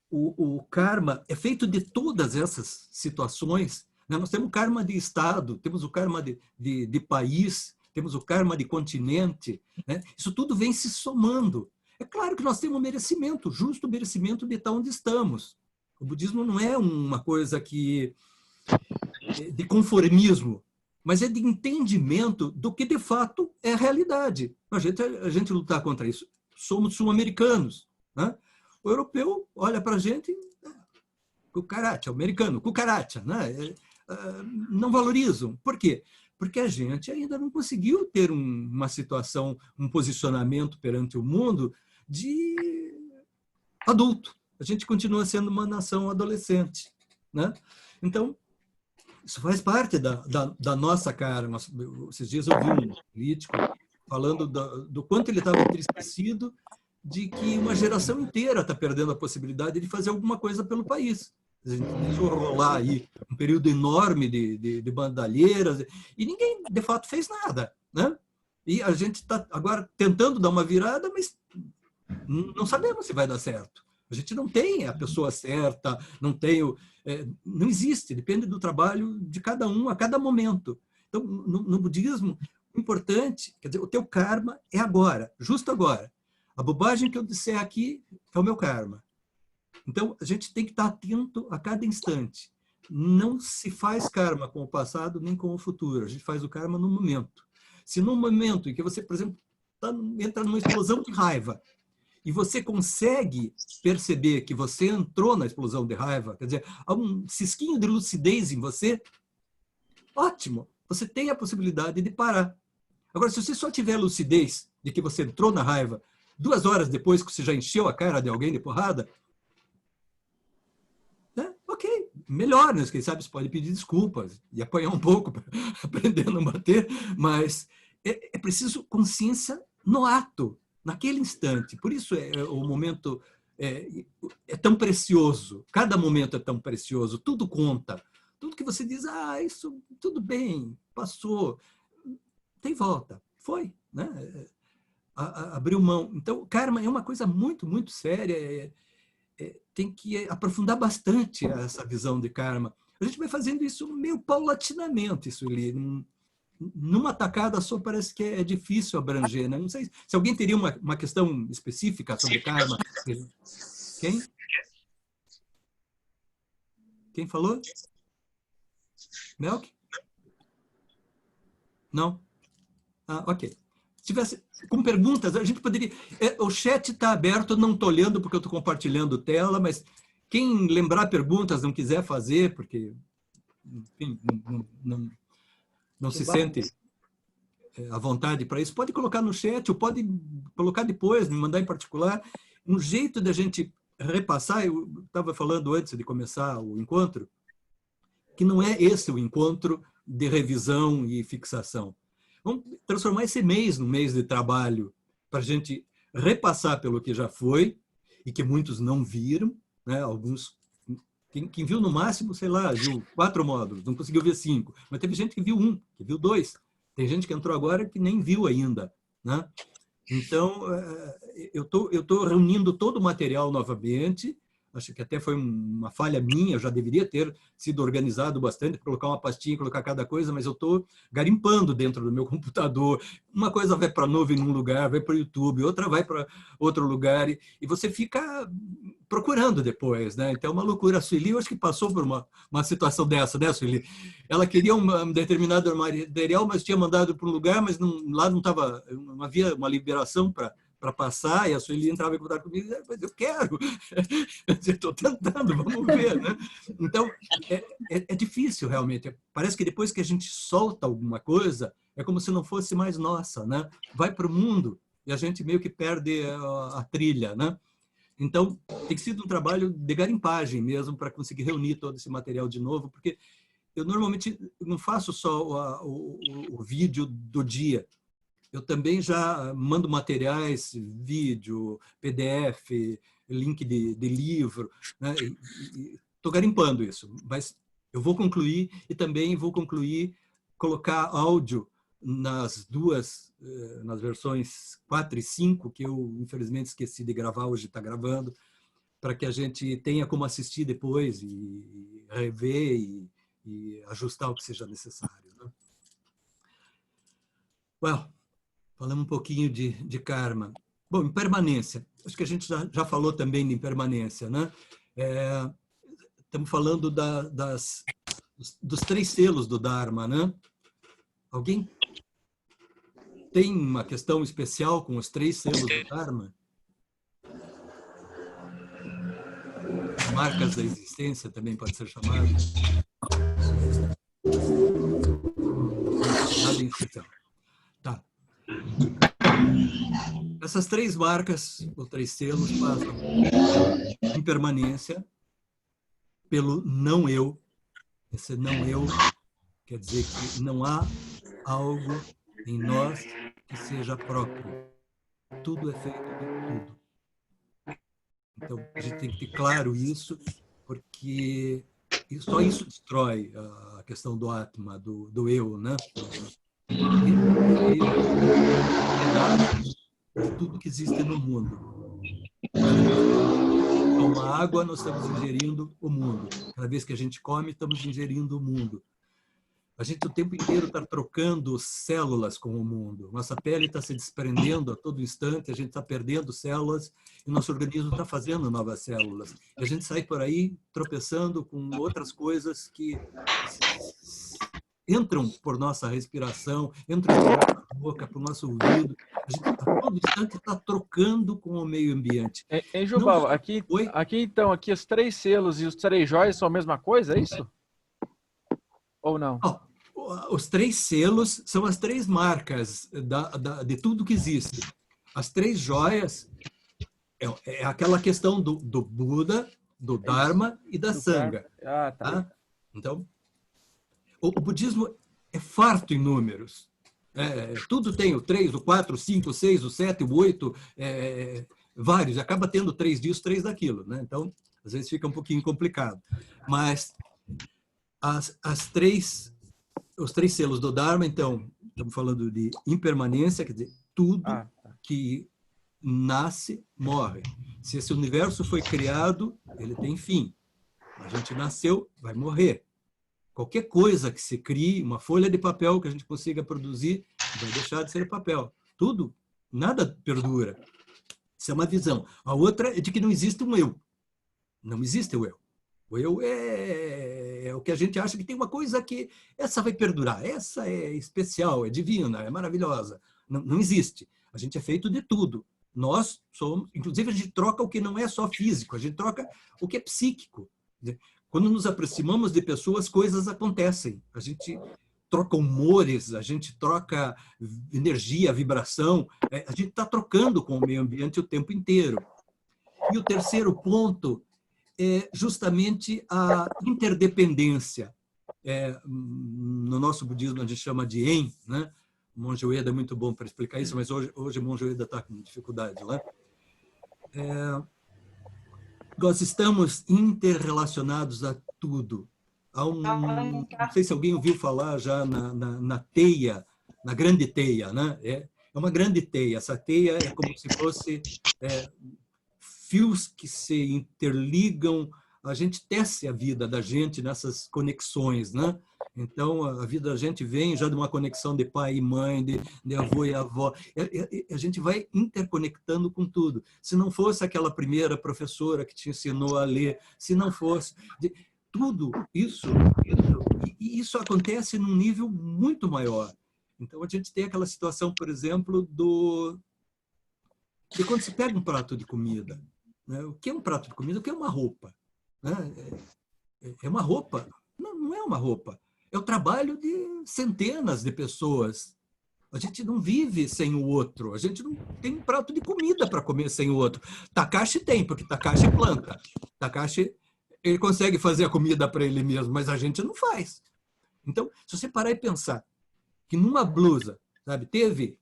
o karma é feito de todas essas situações, né? Nós temos o karma de estado, temos o karma de país, temos o karma de continente, né? Isso tudo vem se somando. É claro que nós temos um merecimento, justo merecimento de estar onde estamos. O budismo não é uma coisa de conformismo, mas é de entendimento do que de fato é a realidade. A gente lutar contra isso. Somos sul-americanos, né? O europeu olha para a gente, cucaracha, o americano, cucaracha, né? Não valorizam. Por quê? Porque a gente ainda não conseguiu ter uma situação, um posicionamento perante o mundo de adulto. A gente continua sendo uma nação adolescente, né? Então, isso faz parte da nossa karma. Esses dias eu vi um político falando do quanto ele estava entristecido de que uma geração inteira está perdendo a possibilidade de fazer alguma coisa pelo país. A gente deixou rolar aí um período enorme de bandalheiras e ninguém, de fato, fez nada, né? E a gente está agora tentando dar uma virada, mas não sabemos se vai dar certo. A gente não tem a pessoa certa, não existe, depende do trabalho de cada um a cada momento. Então, no budismo, o importante, quer dizer, o teu karma é agora, justo agora. A bobagem que eu disser aqui é o meu karma. Então, a gente tem que estar atento a cada instante. Não se faz karma com o passado nem com o futuro. A gente faz o karma no momento. Se no momento em que você, por exemplo, entra numa explosão de raiva e você consegue perceber que você entrou na explosão de raiva, quer dizer, há um cisquinho de lucidez em você, ótimo, você tem a possibilidade de parar. Agora, se você só tiver lucidez de que você entrou na raiva 2 horas depois que você já encheu a cara de alguém de porrada, né? Ok, melhor, né? Quem sabe você pode pedir desculpas e apanhar um pouco para aprender a não bater, mas é preciso consciência no ato, naquele instante. Por isso o momento é tão precioso, cada momento é tão precioso, tudo conta. Tudo que você diz, isso tudo bem, passou, tem volta, foi, né? Abriu mão. Então, karma é uma coisa muito, muito séria. Tem que aprofundar bastante essa visão de karma. A gente vai fazendo isso meio paulatinamente, Sueli. Numa tacada só parece que é difícil abranger, né? Não sei se alguém teria uma questão específica sobre karma. Quem? Quem falou? Melk? Não? Ok. Se tivesse com perguntas, a gente poderia... O chat está aberto, eu não estou olhando porque eu estou compartilhando tela, mas quem lembrar perguntas, não quiser fazer, porque enfim, não se sente à vontade para isso, pode colocar no chat ou pode colocar depois, me mandar em particular. Um jeito da gente repassar, eu estava falando antes de começar o encontro, que não é esse o encontro de revisão e fixação. Vamos transformar esse mês num mês de trabalho para a gente repassar pelo que já foi e que muitos não viram, né? Alguns, quem viu no máximo, sei lá, viu 4 módulos, não conseguiu ver 5, mas teve gente que viu 1, que viu 2. Tem gente que entrou agora que nem viu ainda, né? Então, eu tô reunindo todo o material novamente. Acho que até foi uma falha minha, eu já deveria ter sido organizado bastante, colocar uma pastinha, colocar cada coisa, mas eu estou garimpando dentro do meu computador. Uma coisa vai para a nuvem num lugar, vai para o YouTube, outra vai para outro lugar, e você fica procurando depois, né? Então é uma loucura. A Sueli, eu acho que passou por uma situação dessa, né, Sueli? Ela queria um determinado material, mas tinha mandado para um lugar, mas lá não havia uma liberação para passar, e a Sueli entrava em contato comigo e dizia, mas eu quero, estou tentando, vamos ver, né? Então, é difícil realmente, parece que depois que a gente solta alguma coisa, é como se não fosse mais nossa, né? Vai para o mundo e a gente meio que perde a trilha, né? Então, tem sido um trabalho de garimpagem mesmo para conseguir reunir todo esse material de novo, porque eu normalmente não faço só o vídeo do dia, eu também já mando materiais, vídeo, PDF, link de livro, né? Estou garimpando isso, mas eu vou concluir e também vou concluir colocar áudio nas versões 4 e 5, que eu infelizmente esqueci de gravar, hoje está gravando, para que a gente tenha como assistir depois e rever e ajustar o que seja necessário, né? Well, falamos um pouquinho de karma. Bom, impermanência. Acho que a gente já falou também de impermanência, né? Estamos falando dos 3 selos do Dharma, né? Alguém tem uma questão especial com os 3 selos do Dharma? Marcas da existência também pode ser chamado. Nada em especial. Tá. A essas 3 marcas, ou 3 selos, passam pela impermanência, pelo não eu. Esse não eu quer dizer que não há algo em nós que seja próprio. Tudo é feito de tudo. Então, a gente tem que ter claro isso, porque só isso destrói a questão do Atma, do eu, né? De tudo que existe no mundo. Toma água, nós estamos ingerindo o mundo. Cada vez que a gente come, estamos ingerindo o mundo. A gente o tempo inteiro está trocando células com o mundo. Nossa pele está se desprendendo a todo instante, a gente está perdendo células e nosso organismo está fazendo novas células. E a gente sai por aí tropeçando com outras coisas que entram por nossa respiração, entram por nossa boca, por nosso ouvido. A gente a todo instante está trocando com o meio ambiente.
Hein, Jubal, aqui então, aqui os 3 selos e os 3 joias são a mesma coisa, é isso? Ou não?
Os 3 selos são as 3 marcas de tudo que existe. As 3 joias é aquela questão do Buda, do Dharma e da Sangha.
Ah, tá.
Então, o budismo é farto em números. Tudo tem o 3, o 4, o 5, o 6, o 7, o 8, vários. Acaba tendo 3 disso, 3 daquilo, né? Então, às vezes fica um pouquinho complicado. Mas os 3 selos do Dharma, então, estamos falando de impermanência, quer dizer, tudo que nasce, morre. Se esse universo foi criado, ele tem fim. A gente nasceu, vai morrer. Qualquer coisa que se crie, uma folha de papel que a gente consiga produzir, vai deixar de ser papel. Tudo, nada perdura. Isso é uma visão. A outra é de que não existe um eu. Não existe o eu. O eu é o que a gente acha que tem uma coisa que essa vai perdurar, essa é especial, é divina, é maravilhosa. Não existe. A gente é feito de tudo. Nós somos, inclusive a gente troca o que não é só físico, a gente troca o que é psíquico. Quando nos aproximamos de pessoas, coisas acontecem. A gente troca humores, a gente troca energia, vibração, a gente está trocando com o meio ambiente o tempo inteiro. E o terceiro ponto é justamente a interdependência. No nosso budismo a gente chama de En, né? O Monge Ueda é muito bom para explicar isso, mas hoje o Monge Ueda está com dificuldade, né? Nós estamos interrelacionados a tudo. Não sei se alguém ouviu falar já na teia, na grande teia, né? É uma grande teia. Essa teia é como se fosse fios que se interligam. A gente tece a vida da gente nessas conexões, né? Então, a vida da gente vem já de uma conexão de pai e mãe, de avô e avó. A gente vai interconectando com tudo. Se não fosse aquela primeira professora que te ensinou a ler, se não fosse... Tudo isso acontece num nível muito maior. Então, a gente tem aquela situação, por exemplo, de quando se pega um prato de comida. Né? O que é um prato de comida? O que é uma roupa? Né? É uma roupa? Não é uma roupa. É o trabalho de centenas de pessoas. A gente não vive sem o outro. A gente não tem um prato de comida para comer sem o outro. Takashi tem, porque Takashi planta. Takashi, ele consegue fazer a comida para ele mesmo, mas a gente não faz. Então, se você parar e pensar que numa blusa, sabe, teve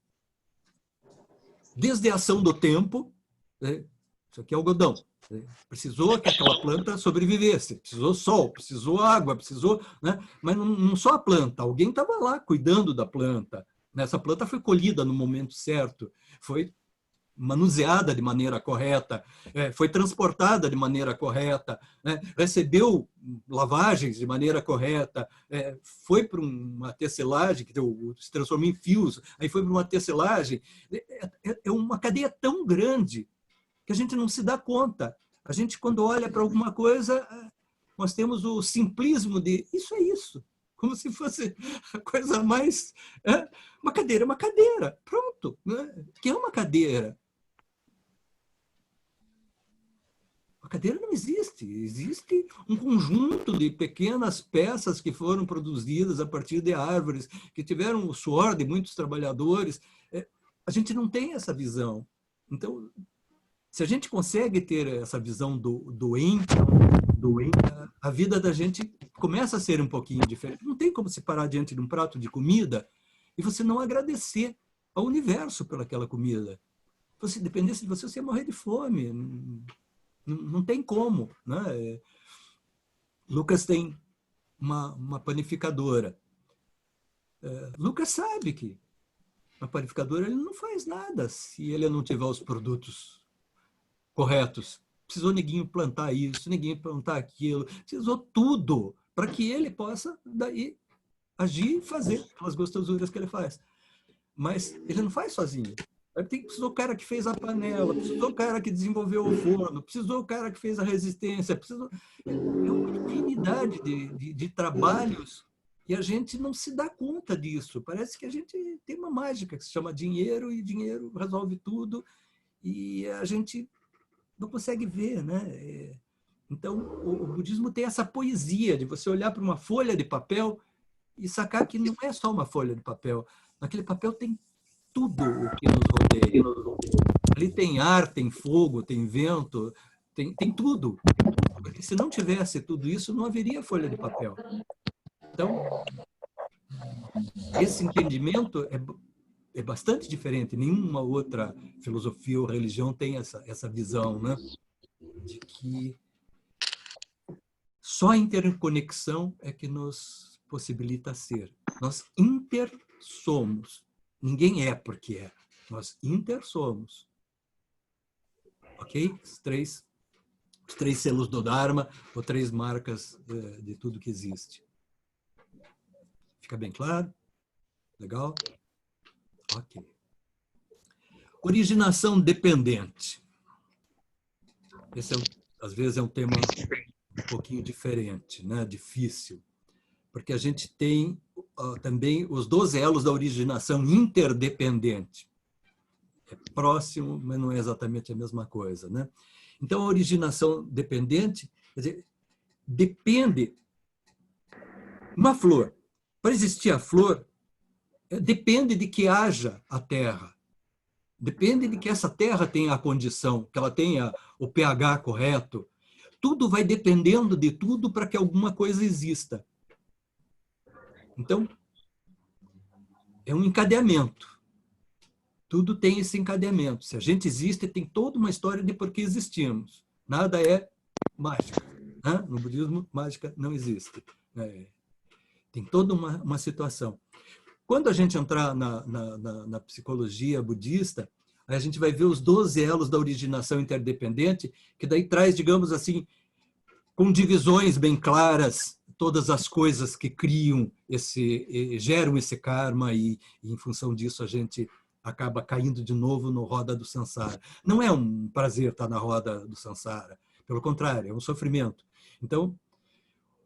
desde a ação do tempo, né, isso aqui é algodão, né, precisou que aquela planta sobrevivesse, precisou sol, precisou água, precisou, né, mas não só a planta, alguém estava lá cuidando da planta. Essa planta foi colhida no momento certo, foi manuseada de maneira correta, foi transportada de maneira correta, né? Recebeu lavagens de maneira correta, foi para uma tecelagem, que se transformou em fios, aí foi para uma tecelagem. É uma cadeia tão grande que a gente não se dá conta. A gente, quando olha para alguma coisa, nós temos o simplismo de isso é isso. Como se fosse a coisa mais... Uma cadeira é uma cadeira, pronto. Né? O que é uma cadeira? A cadeira não existe. Existe um conjunto de pequenas peças que foram produzidas a partir de árvores, que tiveram o suor de muitos trabalhadores. A gente não tem essa visão. Então, se a gente consegue ter essa visão do a vida da gente começa a ser um pouquinho diferente. Não tem como se parar diante de um prato de comida e você não agradecer ao universo pelaquela comida. Se dependesse de você, você ia morrer de fome. Não tem como, né? Lucas tem uma panificadora. Lucas sabe que a panificadora ele não faz nada se ele não tiver os produtos corretos. Precisou neguinho plantar isso, neguinho plantar aquilo, precisou tudo para que ele possa daí agir e fazer aquelas gostosuras que ele faz. Mas ele não faz sozinho. Precisou o cara que fez a panela, precisou o cara que desenvolveu o forno, precisou o cara que fez a resistência, precisou... É uma infinidade de trabalhos e a gente não se dá conta disso. Parece que a gente tem uma mágica que se chama dinheiro e dinheiro resolve tudo e a gente não consegue ver, né? Então, o budismo tem essa poesia de você olhar para uma folha de papel e sacar que não é só uma folha de papel. Naquele papel tem tudo o que nos rodeia. Ali tem ar, tem fogo, tem vento, tem tudo. Porque se não tivesse tudo isso, não haveria folha de papel. Então, esse entendimento é bastante diferente. Nenhuma outra filosofia ou religião tem essa visão, né? De que só a interconexão é que nos possibilita ser. Nós intersomos. Ninguém é porque é. Nós intersomos. Ok? Os três selos do Dharma, ou 3 marcas de tudo que existe. Fica bem claro? Legal? Ok. Originação dependente. Esse, às vezes, é um tema um pouquinho diferente, né? Difícil. Porque a gente tem também os 12 elos da originação interdependente. É próximo, mas não é exatamente a mesma coisa, né? Então, a originação dependente, quer dizer, depende... Uma flor. Para existir a flor, depende de que haja a terra. Depende de que essa terra tenha a condição, que ela tenha o pH correto. Tudo vai dependendo de tudo para que alguma coisa exista. Então, é um encadeamento. Tudo tem esse encadeamento. Se a gente existe, tem toda uma história de por que existimos. Nada é mágica, né? No budismo, mágica não existe. Tem toda uma situação. Quando a gente entrar na psicologia budista, a gente vai ver os 12 elos da originação interdependente, que daí traz, digamos assim, com divisões bem claras, todas as coisas que criam geram esse karma e em função disso a gente acaba caindo de novo no roda do samsara. Não é um prazer estar na roda do samsara, pelo contrário, é um sofrimento. Então,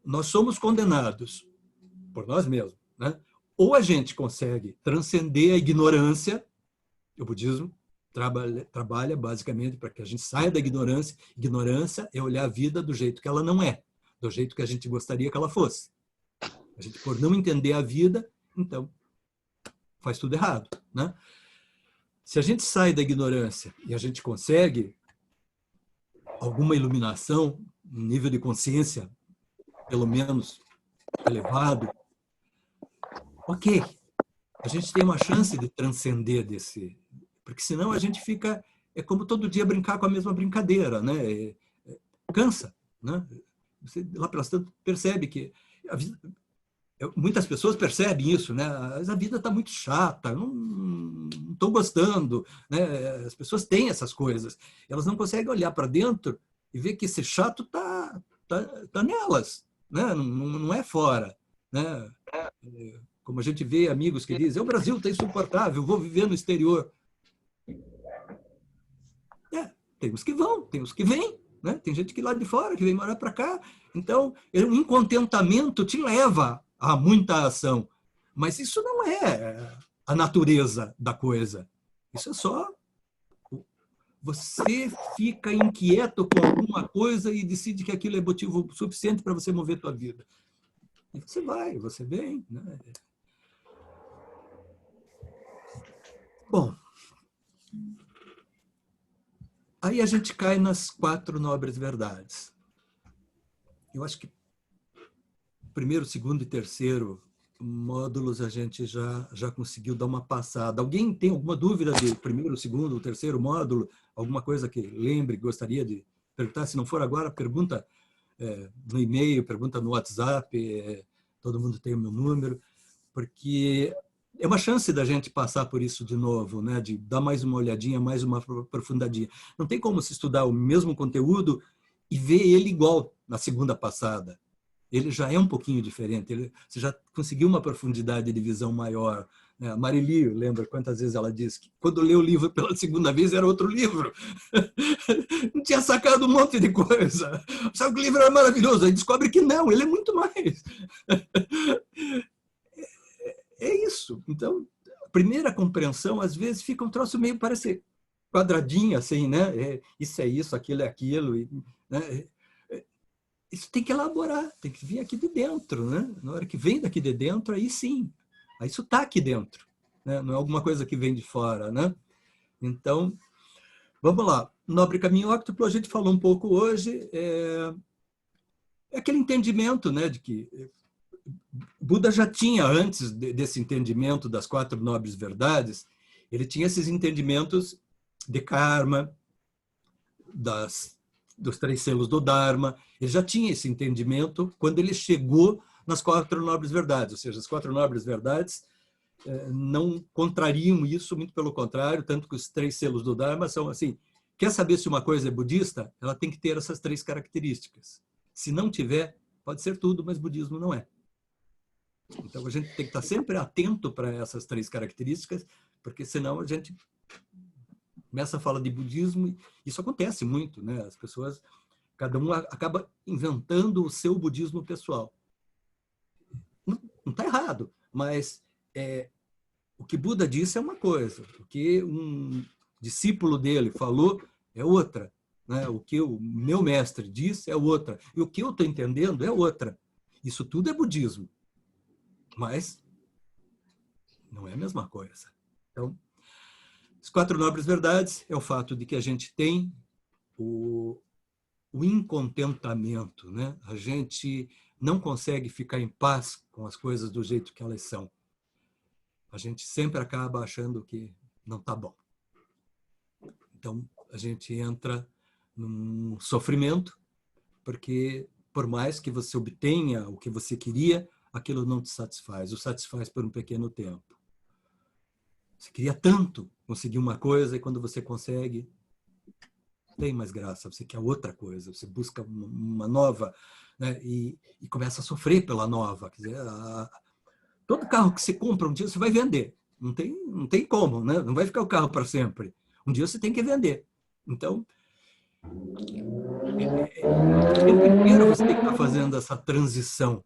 nós somos condenados por nós mesmos, né? Ou a gente consegue transcender a ignorância, o budismo trabalha basicamente para que a gente saia da ignorância. Ignorância é olhar a vida do jeito que ela não é, do jeito que a gente gostaria que ela fosse. A gente, por não entender a vida, então, faz tudo errado, né? Se a gente sai da ignorância e a gente consegue alguma iluminação, um nível de consciência, pelo menos elevado, ok, a gente tem uma chance de transcender desse... Porque senão a gente fica... É como todo dia brincar com a mesma brincadeira, né? Cansa, né? Você, lá pelas tantas, percebe que... Muitas pessoas percebem isso, né? A vida está muito chata, não estou gostando, né? As pessoas têm essas coisas. Elas não conseguem olhar para dentro e ver que esse chato tá nelas, né? Não é fora, né? Como a gente vê amigos que dizem, o Brasil está insuportável, vou viver no exterior. Tem os que vão, tem os que vêm, né? Tem gente que lá de fora, que vem morar para cá. Então, um incontentamento te leva a muita ação. Mas isso não é a natureza da coisa. Isso é só... Você fica inquieto com alguma coisa e decide que aquilo é motivo suficiente para você mover a tua vida. E você vai, você vem, né? Bom, Aí a gente cai nas 4 nobres verdades. Eu acho que primeiro, segundo e terceiro módulos a gente já conseguiu dar uma passada. Alguém tem alguma dúvida de primeiro, segundo, terceiro módulo? Alguma coisa que lembre, gostaria de perguntar? Se não for agora, pergunta no e-mail, pergunta no WhatsApp, todo mundo tem o meu número, porque é uma chance da gente passar por isso de novo, né? De dar mais uma olhadinha, mais uma aprofundadinha. Não tem como se estudar o mesmo conteúdo e ver ele igual na segunda passada. Ele já é um pouquinho diferente, você já conseguiu uma profundidade de visão maior. A Marili, lembra quantas vezes ela disse que quando leu o livro pela segunda vez era outro livro. Não tinha sacado um monte de coisa. Sabe que o livro era maravilhoso, aí descobre que não, ele é muito mais. É isso. Então, a primeira compreensão, às vezes, fica um troço meio, parece quadradinho, assim, né? Isso é isso, aquilo é aquilo, né? Isso tem que elaborar, tem que vir aqui de dentro, né? Na hora que vem daqui de dentro, aí sim. Aí isso está aqui dentro, né? Não é alguma coisa que vem de fora, né? Então, vamos lá. Nobre caminho óctuplo, a gente falou um pouco hoje, é aquele entendimento, né, de que Buda já tinha, antes desse entendimento das 4 nobres verdades, ele tinha esses entendimentos de karma, dos 3 selos do Dharma. Ele já tinha esse entendimento quando ele chegou nas 4 nobres verdades, ou seja, as 4 nobres verdades não contrariam isso, muito pelo contrário, tanto que os 3 selos do Dharma são assim, quer saber se uma coisa é budista? Ela tem que ter essas 3 características. Se não tiver, pode ser tudo, mas budismo não é. Então a gente tem que estar sempre atento para essas 3 características, porque senão a gente começa a falar de budismo, e isso acontece muito, né? As pessoas, cada um acaba inventando o seu budismo pessoal. Não está errado, mas o que Buda disse é uma coisa, o que um discípulo dele falou é outra, né? O que o meu mestre disse é outra, e o que eu estou entendendo é outra. Isso tudo é budismo, mas não é a mesma coisa. Então, as 4 nobres verdades é o fato de que a gente tem o incontentamento, né? A gente não consegue ficar em paz com as coisas do jeito que elas são. A gente sempre acaba achando que não está bom. Então, a gente entra num sofrimento, porque por mais que você obtenha o que você queria, aquilo não te satisfaz, o satisfaz por um pequeno tempo. Você queria tanto conseguir uma coisa e quando você consegue, tem mais graça, você quer outra coisa, você busca uma nova, né? E começa a sofrer pela nova. Quer dizer, todo carro que você compra um dia você vai vender, não tem como, né? Não vai ficar o carro para sempre. Um dia você tem que vender. Então, o tempo inteiro você tem que estar fazendo essa transição.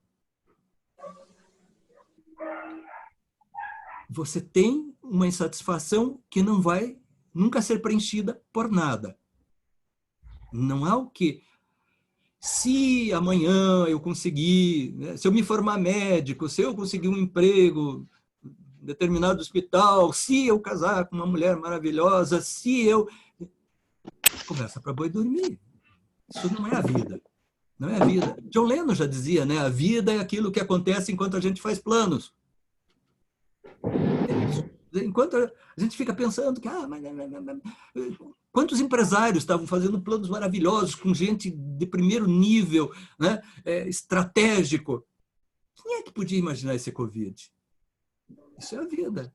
Você tem uma insatisfação que não vai nunca ser preenchida por nada. Não há o que... Se amanhã eu conseguir, né, se eu me formar médico, se eu conseguir um emprego em determinado hospital, se eu casar com uma mulher maravilhosa, se eu... Conversa para boi dormir. Isso não é a vida. Não é a vida. John Lennon já dizia, né? A vida é aquilo que acontece enquanto a gente faz planos. Enquanto a gente fica pensando que quantos empresários estavam fazendo planos maravilhosos com gente de primeiro nível, né? Estratégico. Quem é que podia imaginar esse Covid? Isso é a vida.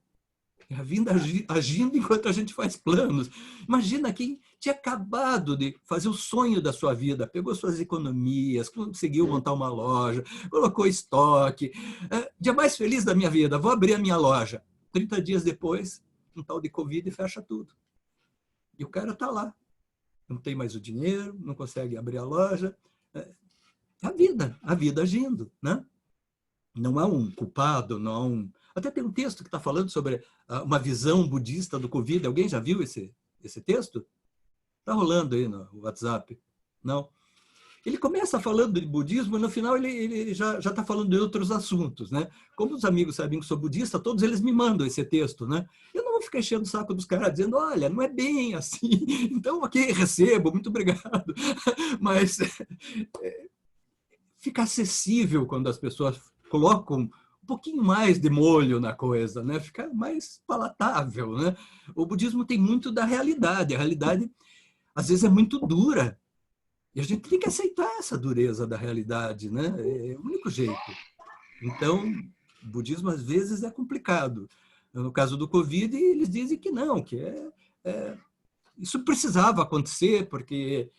É a vida agindo enquanto a gente faz planos. Imagina quem tinha acabado de fazer o sonho da sua vida, pegou suas economias, conseguiu montar uma loja, colocou estoque. Dia mais feliz da minha vida, vou abrir a minha loja. 30 dias depois, um tal de Covid fecha tudo. E o cara está lá. Não tem mais o dinheiro, não consegue abrir a loja. É a vida agindo, né? Não há um culpado, não há um... Até tem um texto que está falando sobre uma visão budista do Covid. Alguém já viu esse texto? Está rolando aí no WhatsApp? Não? ele começa falando de budismo e no final ele já está falando de outros assuntos, né? Como os amigos sabem que sou budista, todos eles me mandam esse texto, né? Eu não vou ficar enchendo o saco dos caras dizendo, olha, não é bem assim. Então, ok, recebo, muito obrigado. Mas fica acessível quando as pessoas colocam um pouquinho mais de molho na coisa, né? Fica mais palatável, né? O budismo tem muito da realidade. A realidade, às vezes, é muito dura. E a gente tem que aceitar essa dureza da realidade, né? É o único jeito. Então, o budismo, às vezes, é complicado. No caso do Covid, eles dizem que não, que isso precisava acontecer, porque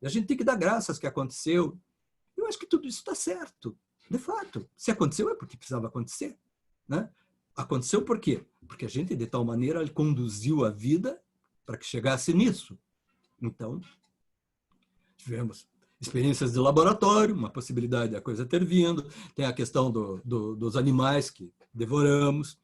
a gente tem que dar graças que aconteceu. Eu acho que tudo isso está certo. De fato, se aconteceu é porque precisava acontecer, né? Aconteceu por quê? Porque a gente, de tal maneira, conduziu a vida para que chegasse nisso. Então, tivemos experiências de laboratório, uma possibilidade da coisa ter vindo, tem a questão dos animais que devoramos,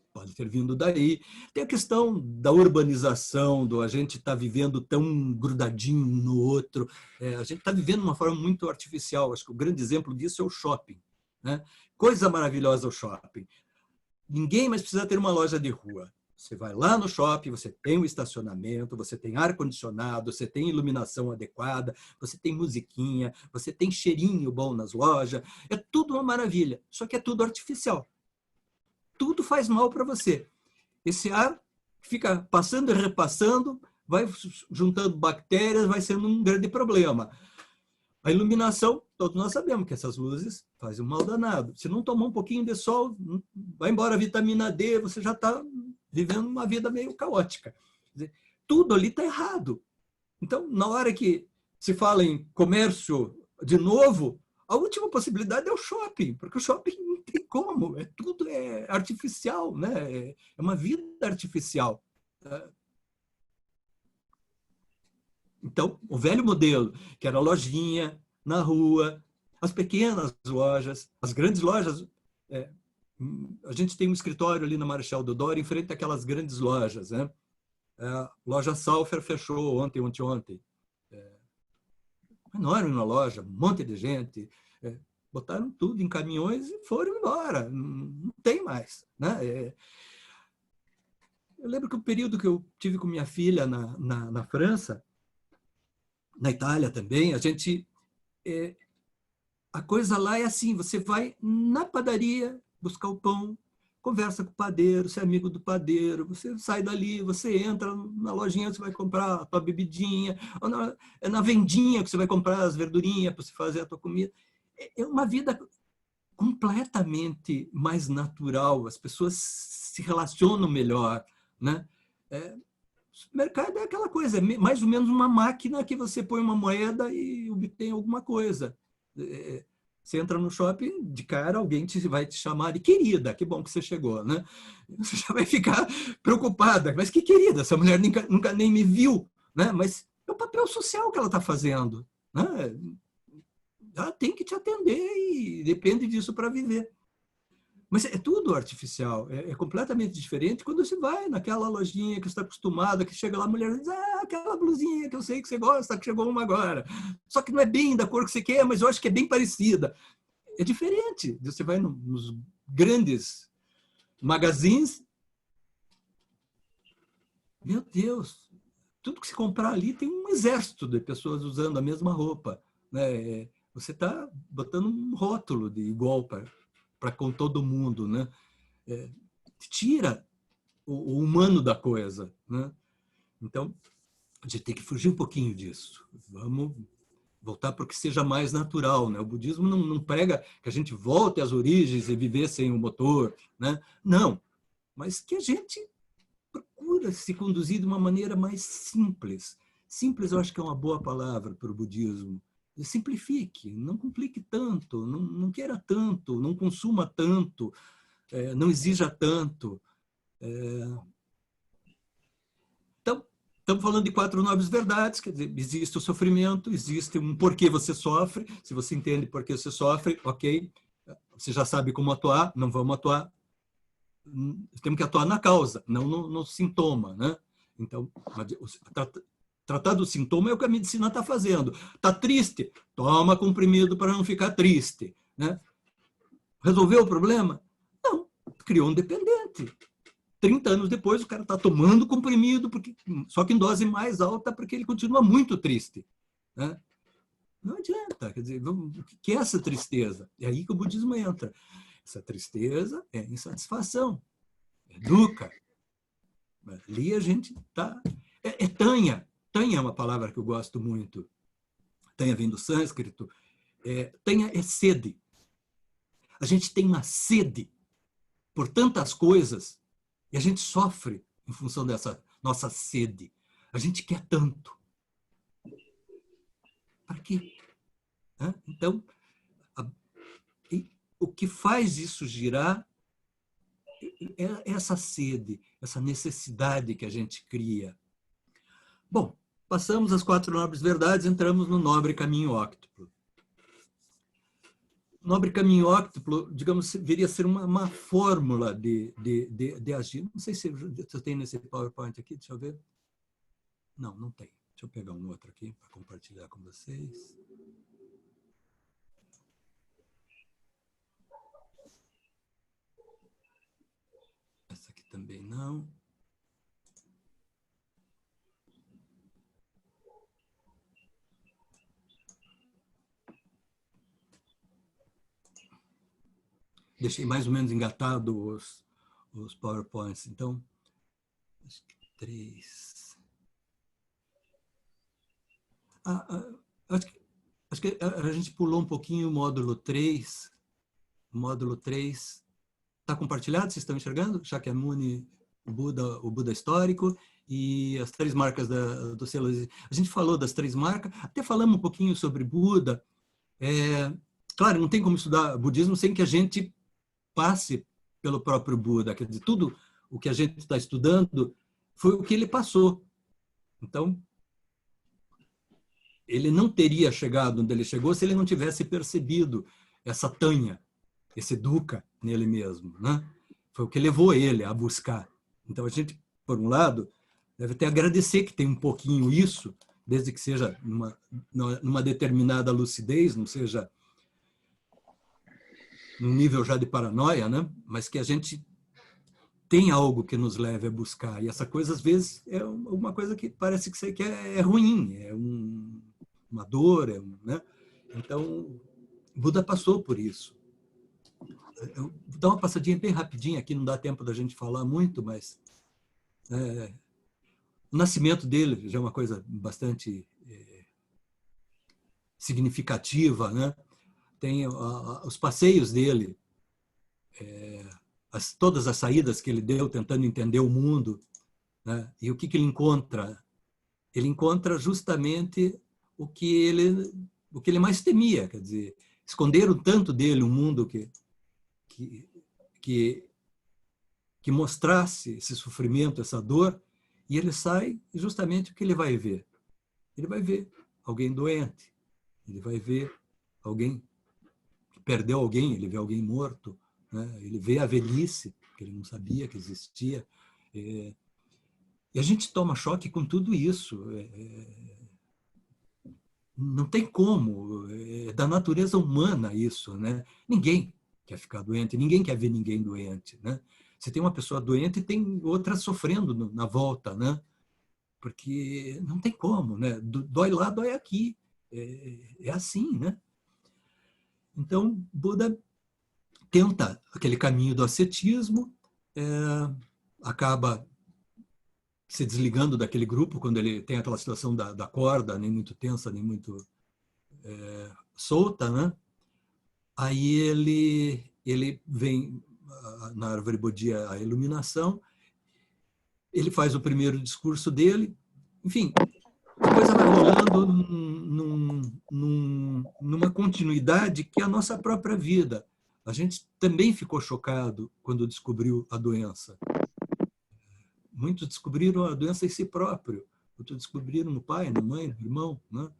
que pode ter vindo daí, tem a questão da urbanização, a gente está vivendo tão grudadinho um no outro, a gente está vivendo de uma forma muito artificial, acho que o grande exemplo disso é o shopping, né? Coisa maravilhosa o shopping. Ninguém mais precisa ter uma loja de rua. Você vai lá no shopping, você tem o estacionamento, você tem ar-condicionado, você tem iluminação adequada, você tem musiquinha, você tem cheirinho bom nas lojas. É tudo uma maravilha, só que é tudo artificial. Tudo faz mal para você. Esse ar fica passando e repassando, vai juntando bactérias, vai sendo um grande problema. A iluminação, todos nós sabemos que essas luzes fazem um mal danado. Se não tomar um pouquinho de sol, vai embora a vitamina D, você já está vivendo uma vida meio caótica. Quer dizer, tudo ali está errado. Então, na hora que se fala em comércio de novo, a última possibilidade é o shopping, porque o shopping não tem como, tudo é artificial, né? É uma vida artificial. Então, o velho modelo, que era a lojinha na rua, as pequenas lojas, as grandes lojas... A gente tem um escritório ali na Marechal Deodoro, em frente àquelas grandes lojas, né? A loja Salfer fechou ontem. Enorme na loja, um monte de gente. Botaram tudo em caminhões e foram embora. Não tem mais, né? Eu lembro que o período que eu tive com minha filha na França, na Itália também, a coisa lá é assim, você vai na padaria buscar o pão, conversa com o padeiro, você é amigo do padeiro, você sai dali, você entra na lojinha, você vai comprar a tua bebidinha, ou na vendinha que você vai comprar as verdurinhas para você fazer a tua comida. É uma vida completamente mais natural, as pessoas se relacionam melhor, né? O mercado é aquela coisa, é mais ou menos uma máquina que você põe uma moeda e obtém alguma coisa. Você entra no shopping, de cara, alguém vai te chamar de querida, que bom que você chegou, né? Você já vai ficar preocupada, mas que querida, essa mulher nunca nem me viu, né? Mas é o papel social que ela está fazendo, né? Ela tem que te atender e depende disso para viver. Mas é tudo artificial, é completamente diferente quando você vai naquela lojinha que você está acostumado, que chega lá a mulher diz, aquela blusinha que eu sei que você gosta, que chegou uma agora. Só que não é bem da cor que você quer, mas eu acho que é bem parecida. É diferente. Você vai nos grandes magazines, meu Deus, tudo que você comprar ali tem um exército de pessoas usando a mesma roupa, né? Você está botando um rótulo de igual para com todo mundo, né? Tira o humano da coisa, né? Então, a gente tem que fugir um pouquinho disso. Vamos voltar para que seja mais natural, né? O budismo não prega que a gente volte às origens e viver sem o motor, né? Não, mas que a gente procura se conduzir de uma maneira mais simples. Simples, eu acho que é uma boa palavra para o budismo. Simplifique, não complique tanto, não queira tanto, não consuma tanto, não exija tanto. Então, estamos falando de 4 nobres verdades, quer dizer, existe o sofrimento, existe um porquê você sofre, se você entende por que você sofre, ok, você já sabe como atuar, não vamos atuar, temos que atuar na causa, não no sintoma, né? Então, Tratar do sintoma é o que a medicina está fazendo. Está triste? Toma comprimido para não ficar triste. Né? Resolveu o problema? Não, criou um dependente. 30 anos depois, o cara está tomando comprimido, só que em dose mais alta, porque ele continua muito triste. Né? Não adianta. Quer dizer, o que é essa tristeza? É aí que o budismo entra. Essa tristeza é insatisfação, é dukkha. Ali a gente está... É tanha. Tanha é uma palavra que eu gosto muito. Tanha vem do sânscrito. Tanha é sede. A gente tem uma sede por tantas coisas e a gente sofre em função dessa nossa sede. A gente quer tanto. Para quê? Então, o que faz isso girar é essa sede, essa necessidade que a gente cria. Bom, passamos as 4 nobres verdades, entramos no nobre caminho óctuplo. O nobre caminho óctuplo, digamos, viria a ser uma fórmula de agir. Não sei se eu tenho nesse PowerPoint aqui, deixa eu ver. Não, não tem. Deixa eu pegar um outro aqui para compartilhar com vocês. Essa aqui também não. Deixei mais ou menos engatado os PowerPoints. Então, acho que 3. Acho que a gente pulou um pouquinho o módulo 3. O módulo 3 está compartilhado? Vocês estão enxergando? Shakyamuni, o Buda histórico e as 3 marcas do selo. A gente falou das 3 marcas, até falamos um pouquinho sobre Buda. Claro, não tem como estudar budismo sem que a gente passe pelo próprio Buda. Quer dizer, tudo o que a gente está estudando foi o que ele passou. Então, ele não teria chegado onde ele chegou se ele não tivesse percebido essa tanha, esse dukkha nele mesmo. Né? Foi o que levou ele a buscar. Então, a gente, por um lado, deve até agradecer que tem um pouquinho isso, desde que seja numa determinada lucidez, não seja num nível já de paranoia, né? Mas que a gente tem algo que nos leve a buscar. E essa coisa, às vezes, é uma coisa que parece que é ruim, é uma dor. Né? Então, Buda passou por isso. Eu vou dar uma passadinha bem rapidinha aqui, não dá tempo da gente falar muito, mas o nascimento dele já é uma coisa bastante significativa, né? Tem os passeios dele, todas as saídas que ele deu tentando entender o mundo, né? E o que ele encontra? Ele encontra justamente o que ele mais temia, quer dizer, esconderam tanto dele um mundo que mostrasse esse sofrimento, essa dor, e ele sai e justamente o que ele vai ver? Ele vai ver alguém doente, ele vai ver alguém perdeu alguém, ele vê alguém morto, né? Ele vê a velhice, que ele não sabia que existia. E a gente toma choque com tudo isso. Não tem como. É da natureza humana isso. Né? Ninguém quer ficar doente, ninguém quer ver ninguém doente. Né? Você tem uma pessoa doente e tem outra sofrendo na volta. Né? Porque não tem como. Né? Dói lá, dói aqui. É assim, né? Então, Buda tenta aquele caminho do ascetismo, acaba se desligando daquele grupo quando ele tem aquela situação da corda, nem muito tensa, nem muito solta. Né? Aí ele vem na árvore Bodhi a iluminação, ele faz o primeiro discurso dele, enfim, a coisa vai rolando numa continuidade que é a nossa própria vida. A gente também ficou chocado quando descobriu a doença. Muitos descobriram a doença em si próprio. Outros descobriram no pai, na mãe, no irmão. Né?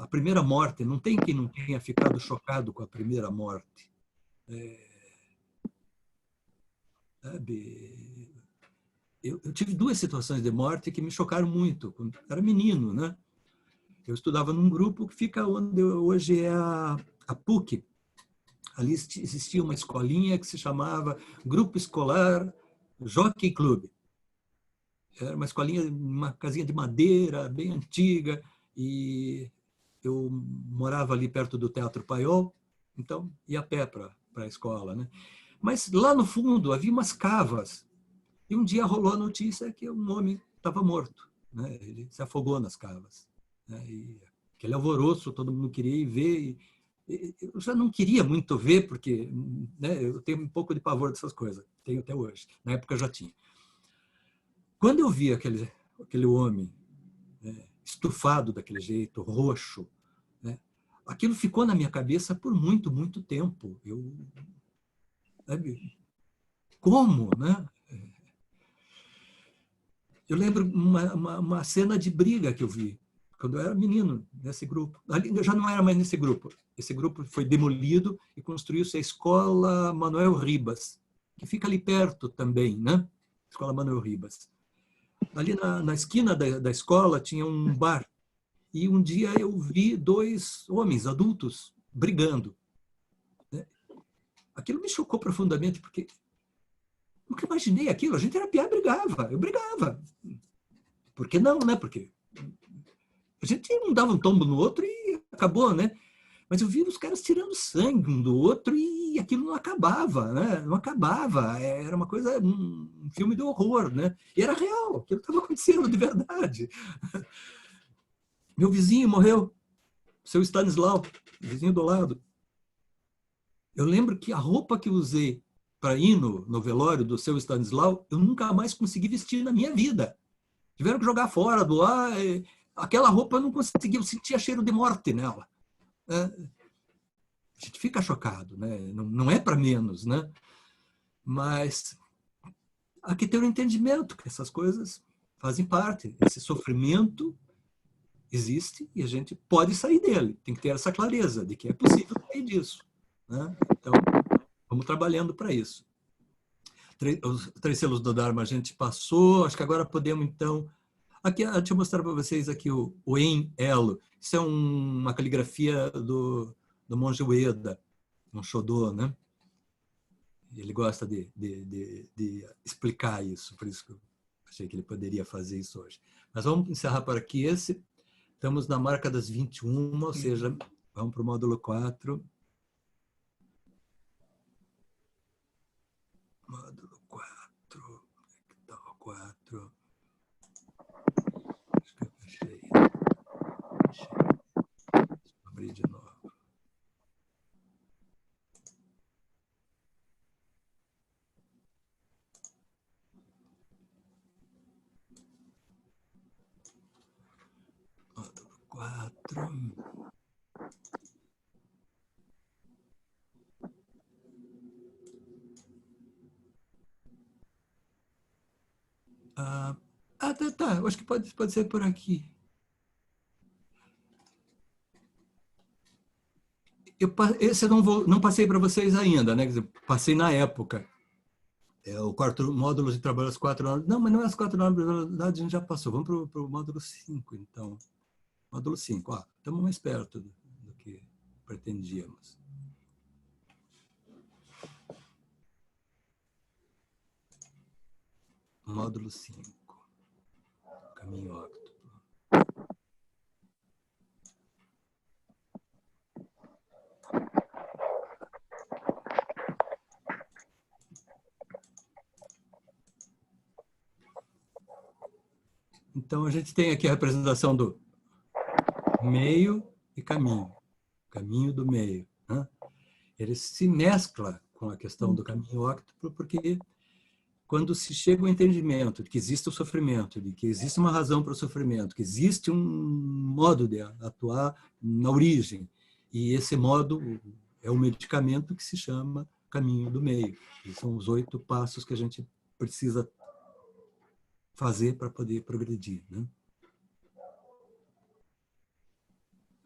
A primeira morte, não tem quem não tenha ficado chocado com a primeira morte. eu tive 2 situações de morte que me chocaram muito, quando eu era menino, né? Eu estudava num grupo que fica onde hoje é a PUC. Ali existia uma escolinha que se chamava Grupo Escolar Jockey Club. Era uma escolinha, uma casinha de madeira, bem antiga, e eu morava ali perto do Teatro Paiol, então ia a pé para a escola, né? Mas lá no fundo havia umas cavas, e um dia rolou a notícia que um homem estava morto, né? Ele se afogou nas cavas, né? E aquele alvoroço, todo mundo queria ir ver, e eu já não queria muito ver, porque, né, eu tenho um pouco de pavor dessas coisas, tenho até hoje, na época eu já tinha. Quando eu vi aquele homem, né, estufado daquele jeito, roxo, né, aquilo ficou na minha cabeça por muito, muito tempo. Sabe, como, né? Eu lembro uma cena de briga que eu vi quando eu era menino nesse grupo. Eu já não era mais nesse grupo. Esse grupo foi demolido e construiu-se a Escola Manuel Ribas, que fica ali perto também, né? Escola Manuel Ribas. Ali na esquina da escola tinha um bar. E um dia eu vi 2 homens adultos brigando. Aquilo me chocou profundamente, porque nunca imaginei aquilo. A gente era piá, brigava. Eu brigava. Por que não, né? Porque a gente não dava um tombo no outro e acabou, né? Mas eu vi os caras tirando sangue um do outro e aquilo não acabava, né? Não acabava. Era uma coisa, um filme de horror, né? E era real, aquilo estava acontecendo de verdade. Meu vizinho morreu, seu Stanislau, vizinho do lado. Eu lembro que a roupa que eu usei para ir no velório do seu Stanislau, eu nunca mais consegui vestir na minha vida. Tiveram que jogar fora, doar. Aquela roupa eu não conseguia, eu sentia cheiro de morte nela. A gente fica chocado, né? Não é para menos, né? Mas há que ter um entendimento que essas coisas fazem parte. Esse sofrimento existe e a gente pode sair dele. Tem que ter essa clareza de que é possível sair disso, né? Então, vamos trabalhando para isso. Os 3 selos do Dharma a gente passou. Acho que agora podemos, então... Aqui, deixa eu mostrar para vocês aqui o En Elo. Isso é uma caligrafia do monge Ueda, um Shodô, né? Ele gosta de explicar isso, por isso que eu achei que ele poderia fazer isso hoje. Mas vamos encerrar por aqui esse. Estamos na marca das 21, ou seja, vamos para o módulo 4. Módulo 4. Onde é que está o 4? Acho que eu fechei. Deixa eu abrir de novo. Módulo 4. Tá. Acho que pode ser por aqui. Esse eu não passei para vocês ainda, né? Quer dizer, passei na época. O 4 módulo de trabalho às 4 horas. Não, mas não é às 4 horas, na verdade a gente já passou. Vamos para o módulo 5, então. Módulo 5, estamos mais perto do que pretendíamos. Módulo 5. Caminho óctuplo. Então, a gente tem aqui a representação do meio e caminho. Caminho do meio, né? Ele se mescla com a questão do caminho óctuplo, porque quando se chega ao entendimento de que existe o sofrimento, de que existe uma razão para o sofrimento, que existe um modo de atuar na origem, e esse modo é o medicamento que se chama caminho do meio. E são os 8 passos que a gente precisa fazer para poder progredir, né?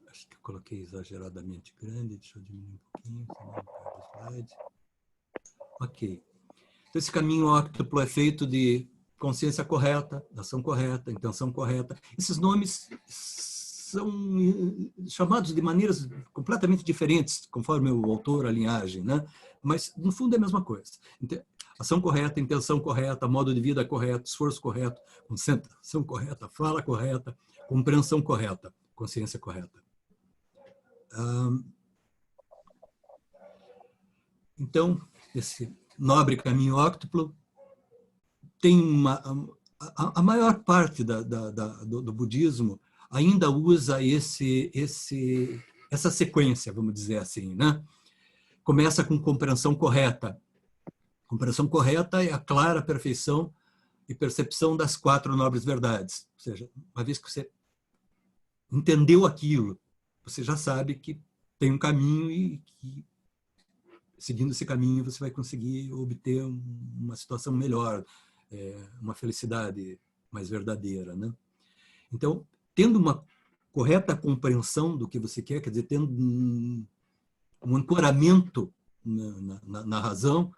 Acho que eu coloquei exageradamente grande, deixa eu diminuir um pouquinho, senão eu perco o slide. Ok. Então, esse caminho óctuplo é feito de consciência correta, ação correta, intenção correta. Esses nomes são chamados de maneiras completamente diferentes, conforme o autor, a linhagem, né? Mas, no fundo, é a mesma coisa. Ação correta, intenção correta, modo de vida correto, esforço correto, concentração correta, fala correta, compreensão correta, consciência correta. Então, esse nobre caminho óctuplo tem a maior parte do budismo ainda usa essa sequência, vamos dizer assim, né? Começa com compreensão correta. Compreensão correta é a clara perfeição e percepção das 4 nobres verdades. Ou seja, uma vez que você entendeu aquilo, você já sabe que tem um caminho e que, seguindo esse caminho, você vai conseguir obter uma situação melhor, uma felicidade mais verdadeira, né? Então, tendo uma correta compreensão do que você quer dizer, tendo um ancoramento na razão,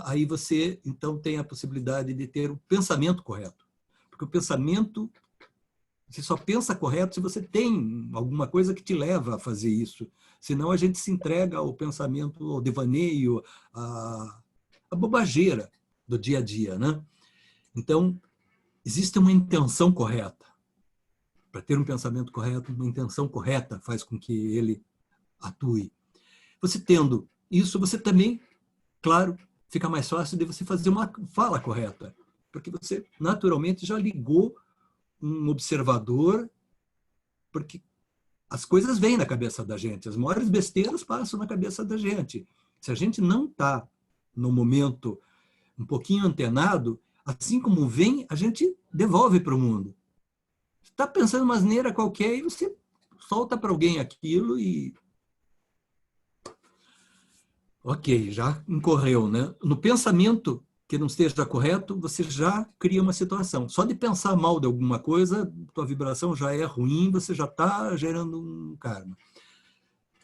aí você, então, tem a possibilidade de ter o pensamento correto. Porque o pensamento, você só pensa correto se você tem alguma coisa que te leva a fazer isso. Senão a gente se entrega ao pensamento, ao devaneio, à bobageira do dia a dia, né? Então, existe uma intenção correta. Para ter um pensamento correto, uma intenção correta faz com que ele atue. Você tendo isso, você também, claro, fica mais fácil de você fazer uma fala correta, porque você naturalmente já ligou um observador, porque as coisas vêm na cabeça da gente, as maiores besteiras passam na cabeça da gente. Se a gente não está no momento um pouquinho antenado, assim como vem, a gente devolve para o mundo. Você está pensando uma asneira qualquer e você solta para alguém aquilo e... Ok, já incorreu, né? No pensamento que não esteja correto, você já cria uma situação. Só de pensar mal de alguma coisa, tua vibração já é ruim, você já está gerando um karma.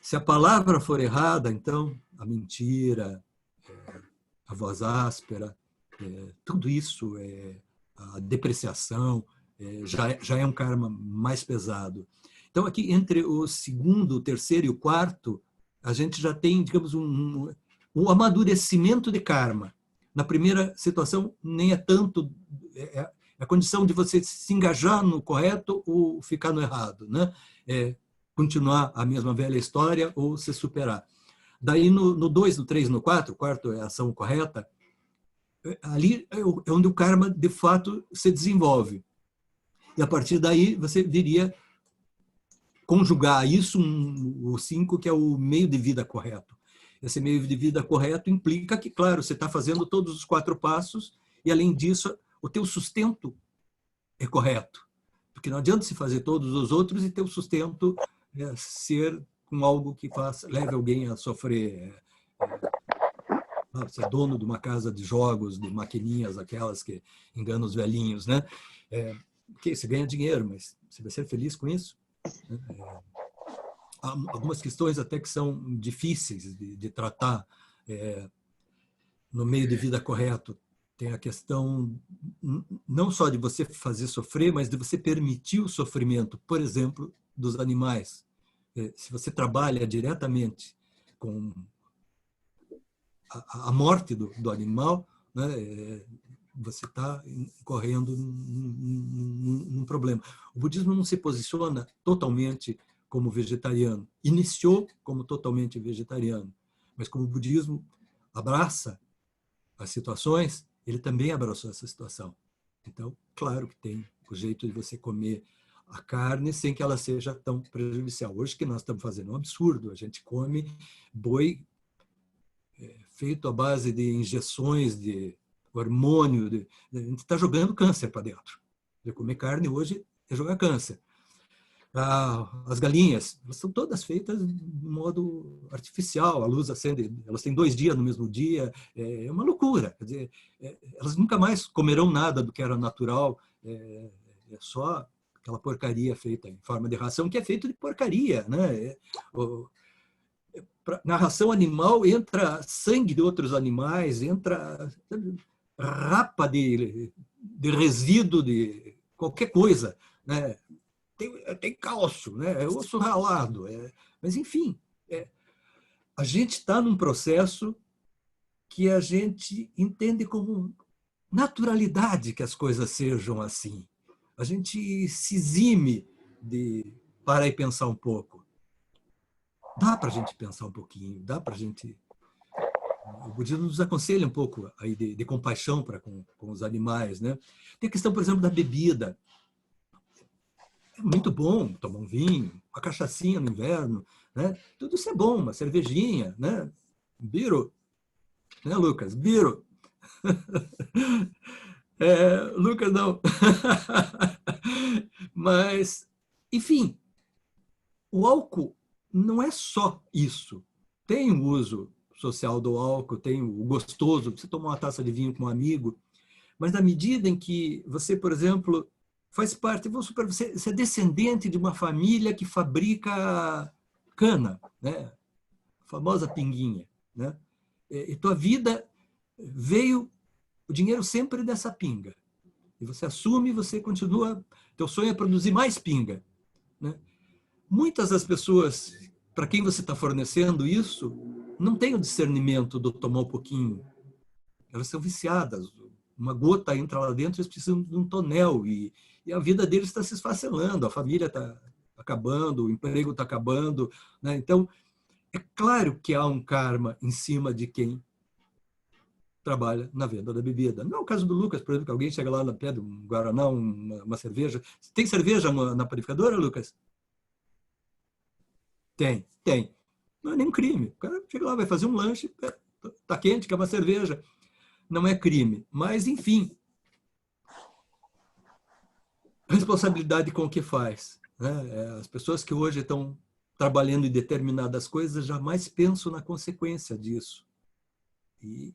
Se a palavra for errada, então, a mentira, a voz áspera, tudo isso, a depreciação, já é um karma mais pesado. Então, aqui, entre o segundo, o terceiro e o quarto, a gente já tem, digamos, um amadurecimento de karma. Na primeira situação, nem é tanto a condição de você se engajar no correto ou ficar no errado, né? Continuar a mesma velha história ou se superar. Daí, no 2, no 3, no 4, o quarto é a ação correta, ali é onde o karma, de fato, se desenvolve. E, a partir daí, você viria conjugar isso, o 5, que é o meio de vida correto. Esse meio de vida correto implica que, claro, você está fazendo todos os 4 passos e, além disso, o teu sustento é correto. Porque não adianta se fazer todos os outros e teu sustento ser com algo que leve alguém a sofrer. Ser dono de uma casa de jogos, de maquininhas, aquelas que enganam os velhinhos, né? Porque você ganha dinheiro, mas você vai ser feliz com isso? Há algumas questões até que são difíceis de tratar no meio de vida correto. Tem a questão não só de você fazer sofrer, mas de você permitir o sofrimento, por exemplo, dos animais. Se você trabalha diretamente com a morte do animal, né, você está incorrendo num problema. O budismo não se posiciona totalmente como vegetariano. Iniciou como totalmente vegetariano, mas como o budismo abraça as situações, ele também abraçou essa situação. Então, claro que tem o jeito de você comer a carne sem que ela seja tão prejudicial. Hoje que nós estamos fazendo um absurdo, a gente come boi feito à base de injeções de hormônio, a gente está jogando câncer para dentro. De comer carne hoje é jogar câncer. As galinhas, elas são todas feitas de modo artificial, a luz acende, elas têm 2 dias no mesmo dia, é uma loucura. Quer dizer, elas nunca mais comerão nada do que era natural, é só aquela porcaria feita em forma de ração, que é feito de porcaria, né? Na ração animal entra sangue de outros animais, entra rapa de de resíduo de qualquer coisa, né? Tem cálcio, né? É osso ralado. Mas, enfim, a gente está num processo que a gente entende como naturalidade que as coisas sejam assim. A gente se exime de parar e pensar um pouco. Dá para a gente pensar um pouquinho, dá para a gente... O budismo nos aconselha um pouco aí de compaixão para com os animais, né? Tem a questão, por exemplo, da bebida. É muito bom tomar um vinho, uma cachaçinha no inverno, né? Tudo isso é bom, uma cervejinha, né? Biro, né, Lucas? Biro. Lucas não. Mas, enfim, o álcool não é só isso. Tem o uso social do álcool, tem o gostoso, você tomar uma taça de vinho com um amigo, mas na medida em que você, por exemplo, faz parte, vamos supor, você é descendente de uma família que fabrica cana, né? A famosa pinguinha, né? E tua vida veio o dinheiro sempre dessa pinga. E você assume, você continua, teu sonho é produzir mais pinga, né? Muitas das pessoas para quem você está fornecendo isso não tem o discernimento do tomar um pouquinho. Elas são viciadas. Uma gota entra lá dentro, eles precisam de um tonel. E a vida deles está se esfacelando, a família está acabando, o emprego está acabando, né? Então, é claro que há um karma em cima de quem trabalha na venda da bebida. Não é o caso do Lucas, por exemplo, que alguém chega lá na pedra, um guaraná, uma cerveja. Tem cerveja na panificadora, Lucas? Tem. Não é nenhum crime. O cara chega lá, vai fazer um lanche, está quente, quer uma cerveja. Não é crime. Mas, enfim, responsabilidade com o que faz, né? As pessoas que hoje estão trabalhando em determinadas coisas jamais pensam na consequência disso. E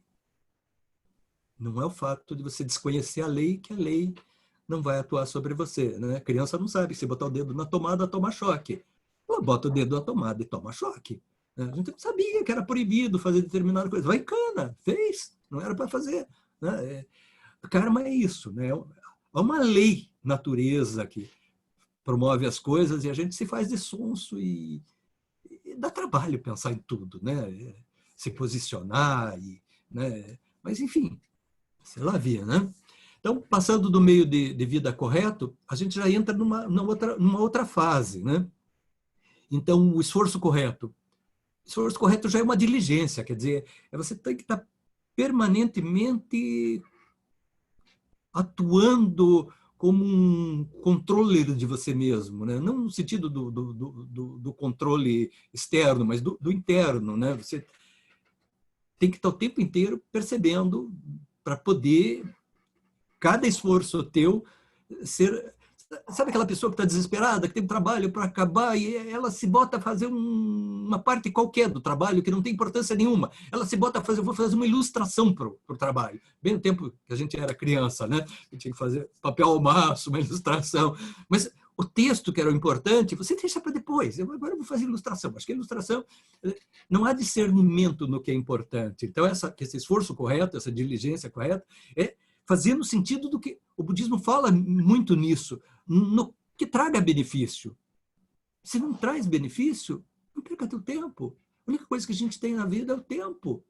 não é o fato de você desconhecer a lei que a lei não vai atuar sobre você, né? A criança não sabe, se botar o dedo na tomada, toma choque. Ela bota o dedo na tomada e toma choque. A gente não sabia que era proibido fazer determinada coisa. Vai em cana, fez, não era para fazer, né? Karma é isso, né? É uma lei natureza que promove as coisas e a gente se faz de sonso e dá trabalho pensar em tudo, né? Se posicionar, né? Mas enfim, sei lá, via, né? Então, passando do meio de vida correto, a gente já entra numa outra fase, né? Então, o esforço correto. O esforço correto já é uma diligência, quer dizer, você tem que estar permanentemente atuando como um controller de você mesmo, né? Não no sentido do controle externo, mas do interno, né? Você tem que estar o tempo inteiro percebendo para poder, cada esforço teu, ser... Sabe aquela pessoa que está desesperada, que tem um trabalho para acabar e ela se bota a fazer uma parte qualquer do trabalho que não tem importância nenhuma. Ela se bota a fazer, eu vou fazer uma ilustração para o trabalho. Bem no tempo que a gente era criança, né? Eu tinha que fazer papel ao maço, uma ilustração. Mas o texto que era o importante, você deixa para depois. Agora eu vou fazer ilustração. Acho que a ilustração não há discernimento no que é importante. Então, esse esforço correto, essa diligência correta, é fazer no sentido do que o budismo fala muito nisso, no que traga benefício. Se não traz benefício, não perca teu tempo. A única coisa que a gente tem na vida é o tempo.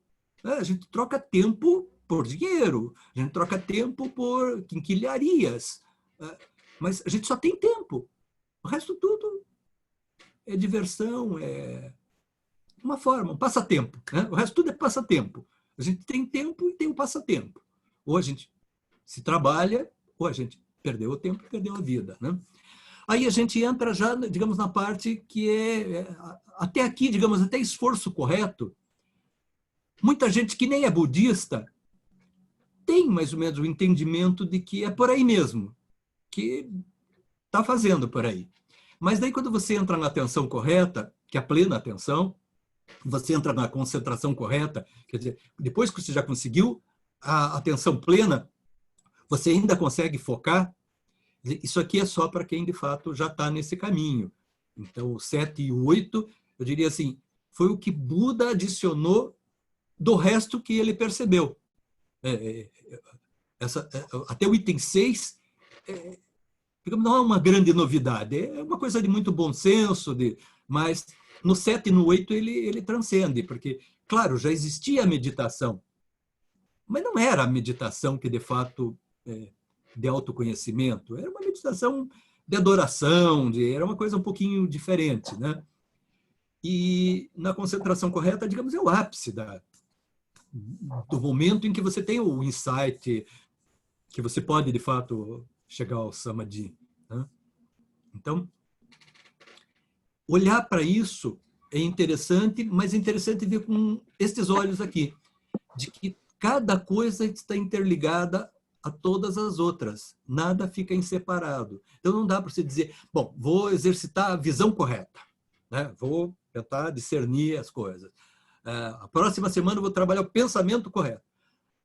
A gente troca tempo por dinheiro, a gente troca tempo por quinquilharias, mas a gente só tem tempo. O resto tudo é diversão, é uma forma, um passatempo, né? O resto tudo é passatempo. A gente tem tempo e tem um passatempo. Ou a gente se trabalha, ou a gente perdeu o tempo e perdeu a vida, né? Aí a gente entra já, digamos, na parte que até aqui, digamos, até esforço correto. Muita gente que nem é budista tem mais ou menos o entendimento de que é por aí mesmo, que está fazendo por aí. Mas daí quando você entra na atenção correta, que é a plena atenção, você entra na concentração correta, quer dizer, depois que você já conseguiu a atenção plena, você ainda consegue focar. Isso aqui é só para quem, de fato, já está nesse caminho. Então, o 7 e o 8, eu diria assim, foi o que Buda adicionou do resto que ele percebeu. até o item 6, não é uma grande novidade, é uma coisa de muito bom senso, mas no 7 e no 8 ele transcende, porque, claro, já existia a meditação, mas não era a meditação que, de fato, de autoconhecimento, era uma meditação de adoração, era uma coisa um pouquinho diferente, né? E na concentração correta, digamos, é o ápice do momento em que você tem o insight, que você pode, de fato, chegar ao samadhi, né? Então, olhar para isso é interessante, mas é interessante ver com estes olhos aqui, de que cada coisa está interligada a todas as outras, nada fica em separado. Então, não dá para você dizer, bom, vou exercitar a visão correta, né? Vou tentar discernir as coisas. A próxima semana eu vou trabalhar o pensamento correto.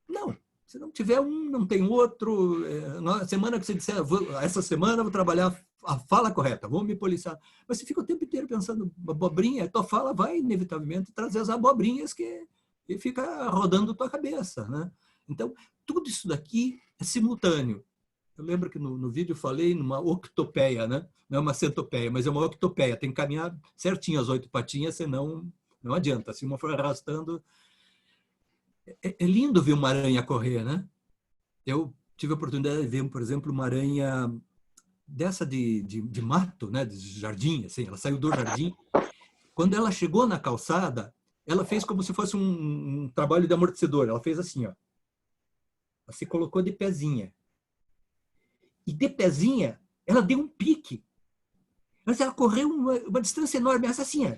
Não, se não tiver um, não tem outro. Na semana que você disser, essa semana eu vou trabalhar a fala correta, vou me policiar. Mas você fica o tempo inteiro pensando abobrinha, a tua fala vai, inevitavelmente, trazer as abobrinhas que fica rodando tua cabeça, né? Então, tudo isso daqui é simultâneo. Eu lembro que no vídeo eu falei numa octopeia, né? Não é uma centopeia, mas é uma octopeia. Tem que caminhar certinho as 8 patinhas, senão não adianta. Se uma for arrastando... É lindo ver uma aranha correr, né? Eu tive a oportunidade de ver, por exemplo, uma aranha dessa de mato, né? De jardim, assim. Ela saiu do jardim. Quando ela chegou na calçada, ela fez como se fosse um trabalho de amortecedor. Ela fez assim, ó. Ela se colocou de pezinha. E de pezinha, ela deu um pique. Mas ela correu uma distância enorme, essa assim, ó,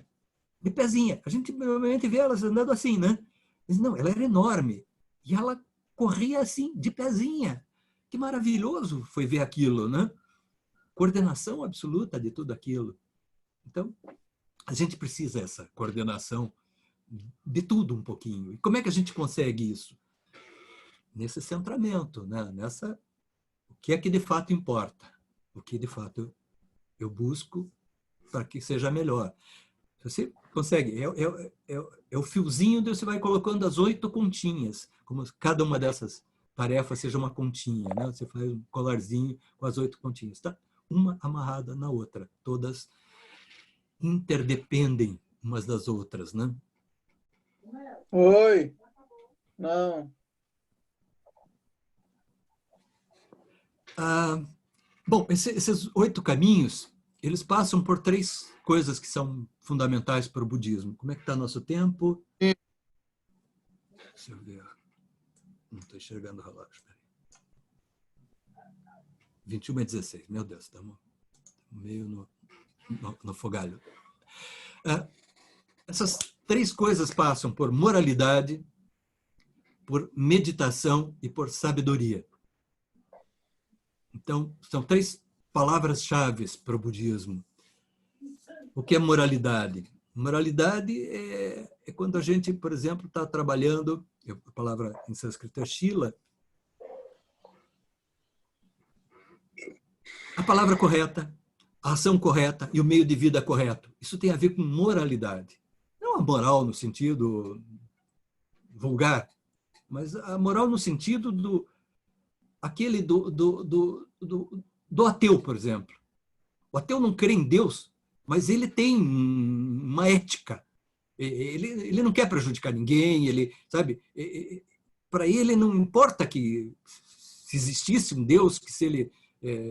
de pezinha. A gente normalmente vê elas andando assim, né? Mas não, ela era enorme. E ela corria assim, de pezinha. Que maravilhoso foi ver aquilo, né? Coordenação absoluta de tudo aquilo. Então, a gente precisa dessa coordenação de tudo um pouquinho. E como é que a gente consegue isso? Nesse centramento, né? O que é que de fato importa? O que de fato eu busco para que seja melhor. Você consegue, é o fiozinho onde você vai colocando as 8 continhas, como cada uma dessas tarefas seja uma continha, né? Você faz um colarzinho com as 8 continhas, tá? Uma amarrada na outra, todas interdependem umas das outras, né?
Oi. Não.
Bom, esses 8 caminhos, eles passam por 3 coisas que são fundamentais para o budismo. Como é que está nosso tempo? Deixa eu ver. Não estou enxergando o relógio. 21:16. Meu Deus, estamos meio no fogalho. Essas 3 coisas passam por moralidade, por meditação e por sabedoria. Então, são 3 palavras-chave para o budismo. O que é moralidade? Moralidade é quando a gente, por exemplo, está trabalhando, a palavra em sânscrito é shila, a palavra correta, a ação correta e o meio de vida correto. Isso tem a ver com moralidade. Não a moral no sentido vulgar, mas a moral no sentido do ateu, por exemplo. O ateu não crê em Deus, mas ele tem uma ética. Ele não quer prejudicar ninguém, ele, sabe? Para ele não importa que se existisse um Deus, que se ele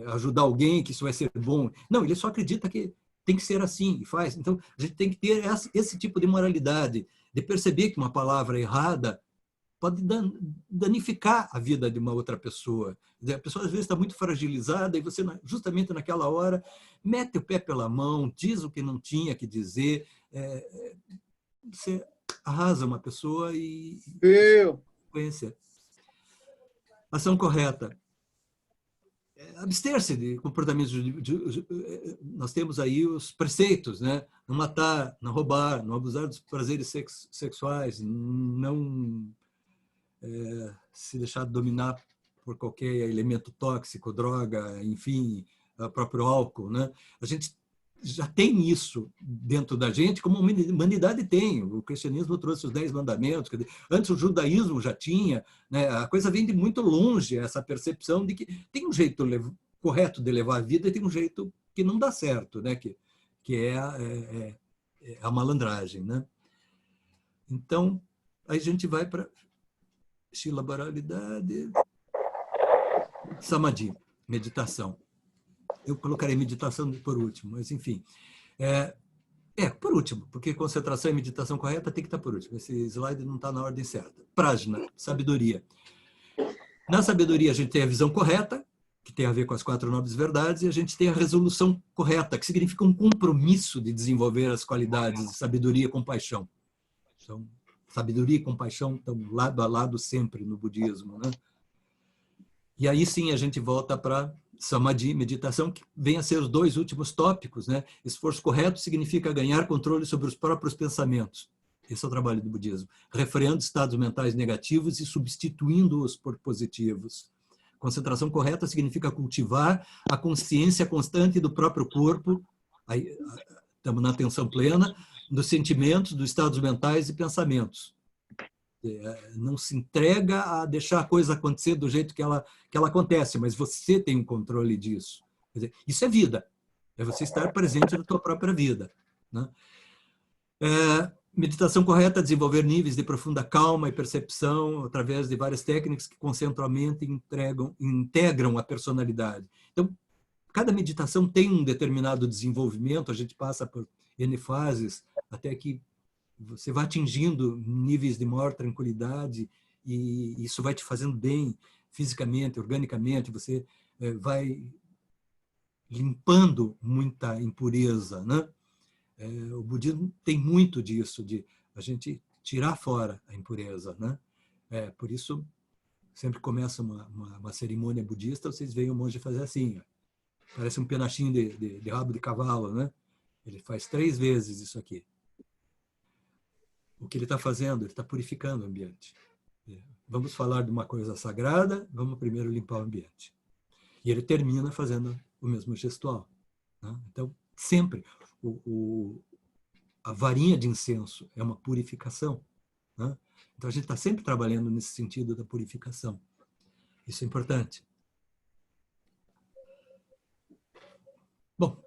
ajudar alguém, que isso vai ser bom. Não, ele só acredita que tem que ser assim e faz. Então, a gente tem que ter esse tipo de moralidade, de perceber que uma palavra errada pode danificar a vida de uma outra pessoa. A pessoa, às vezes, está muito fragilizada e você, justamente naquela hora, mete o pé pela mão, diz o que não tinha que dizer, você arrasa uma pessoa e conhecer. Ação correta. Abster-se de comportamentos. Nós temos aí os preceitos, né? Não matar, não roubar, não abusar dos prazeres sexuais, não se deixar dominar por qualquer elemento tóxico, droga, enfim, próprio álcool, né? A gente já tem isso dentro da gente, como a humanidade tem. O cristianismo trouxe os 10 mandamentos, quer dizer, antes o judaísmo já tinha, né? A coisa vem de muito longe, essa percepção de que tem um jeito correto de levar a vida e tem um jeito que não dá certo, né? Que é a malandragem, né? Então, aí a gente vai para xilabaralidade, samadhi, meditação. Eu colocarei meditação por último, mas enfim. Por último, porque concentração e meditação correta tem que estar por último. Esse slide não está na ordem certa. Prajna, sabedoria. Na sabedoria a gente tem a visão correta, que tem a ver com as 4 nobres verdades, e a gente tem a resolução correta, que significa um compromisso de desenvolver as qualidades de sabedoria e compaixão. Então, sabedoria e compaixão estão lado a lado sempre no budismo, né? E aí sim a gente volta para samadhi, meditação, que vem a ser os 2 últimos tópicos, né? Esforço correto significa ganhar controle sobre os próprios pensamentos. Esse é o trabalho do budismo. Refreando estados mentais negativos e substituindo-os por positivos. Concentração correta significa cultivar a consciência constante do próprio corpo, aí estamos na atenção plena, dos sentimentos, dos estados mentais e pensamentos. Não se entrega a deixar a coisa acontecer do jeito que ela acontece, mas você tem um controle disso. Quer dizer, isso é vida. É você estar presente na tua própria vida, né? Meditação correta, desenvolver níveis de profunda calma e percepção através de várias técnicas que concentram a mente e integram a personalidade. Então, cada meditação tem um determinado desenvolvimento, a gente passa por N fases, até que você vai atingindo níveis de maior tranquilidade e isso vai te fazendo bem fisicamente, organicamente, você vai limpando muita impureza, né? O budismo tem muito disso, de a gente tirar fora a impureza, né? Por isso, sempre começa uma cerimônia budista, vocês veem o monge fazer assim, ó. Parece um penachinho de rabo de cavalo, né? Ele faz 3 vezes isso aqui. O que ele está fazendo? Ele está purificando o ambiente. Vamos falar de uma coisa sagrada, vamos primeiro limpar o ambiente. E ele termina fazendo o mesmo gestual, né? Então, sempre, a varinha de incenso é uma purificação, né? Então, a gente está sempre trabalhando nesse sentido da purificação. Isso é importante. Bom,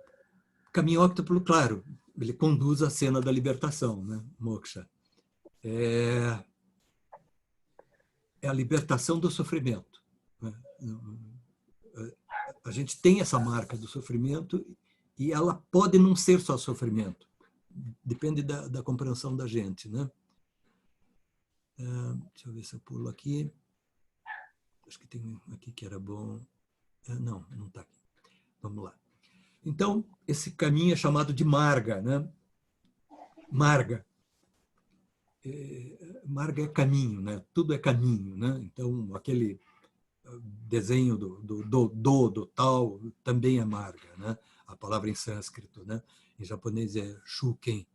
caminho óctuplo, claro, ele conduz à cena da libertação, né? Moksha. É a libertação do sofrimento, né? A gente tem essa marca do sofrimento e ela pode não ser só sofrimento. Depende da compreensão da gente, né? Deixa eu ver se eu pulo aqui. Acho que tem um aqui que era bom. Não está aqui. Vamos lá. Então, esse caminho é chamado de marga, né? Marga. Marga é caminho, né? Tudo é caminho, né? Então, aquele desenho do tal também é marga, né? A palavra em sânscrito, né? Em japonês é shuken.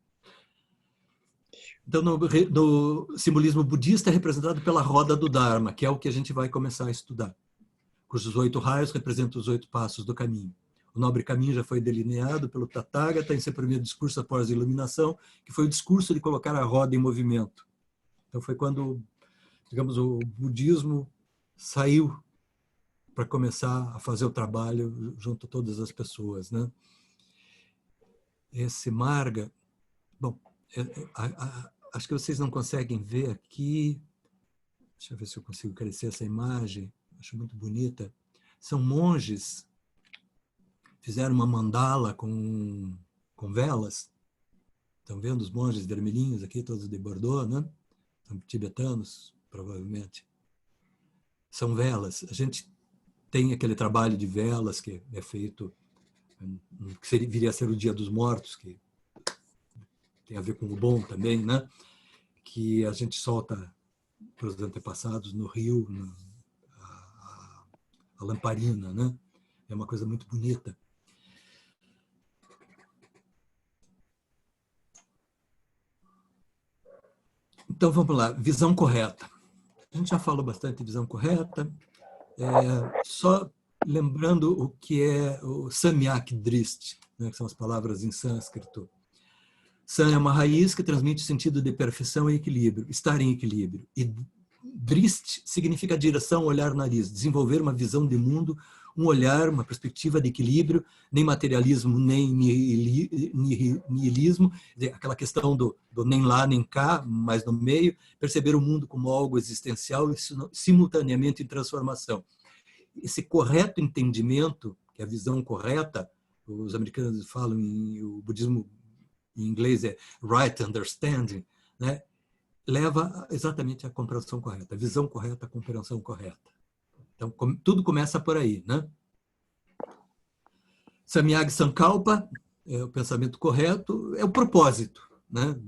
Então, no simbolismo budista é representado pela roda do Dharma, que é o que a gente vai começar a estudar, cujos 8 raios representam os 8 passos do caminho. O nobre caminho já foi delineado pelo Tathagata em seu primeiro discurso após a iluminação, que foi o discurso de colocar a roda em movimento. Então, foi quando, digamos, o budismo saiu para começar a fazer o trabalho junto a todas as pessoas, né? Esse marga, bom, acho que vocês não conseguem ver aqui, deixa eu ver se eu consigo crescer essa imagem, acho muito bonita. São monges, fizeram uma mandala com velas, estão vendo os monges vermelhinhos aqui, todos de Bordeaux, né? São tibetanos, provavelmente. São velas. A gente tem aquele trabalho de velas que é feito, que viria a ser o Dia dos Mortos, que tem a ver com o bom também, né? Que a gente solta para os antepassados no rio, a lamparina, né? É uma coisa muito bonita. Então, vamos lá. Visão correta. A gente já falou bastante de visão correta. Só lembrando o que é o Samyak Drishti. né, que são as palavras em sânscrito. San é uma raiz que transmite o sentido de perfeição e equilíbrio, estar em equilíbrio. E Drist significa direção, olhar, nariz, desenvolver uma visão de mundo, um olhar, uma perspectiva de equilíbrio, nem materialismo, nem nihilismo, aquela questão do nem lá, nem cá, mas no meio, perceber o mundo como algo existencial e simultaneamente em transformação. Esse correto entendimento, que é a visão correta, os americanos falam, o budismo em inglês é right understanding, né? Leva exatamente à compreensão correta, a visão correta, a compreensão correta. Então, tudo começa por aí, né? Samyag Sankalpa, é o pensamento correto, é o propósito, né?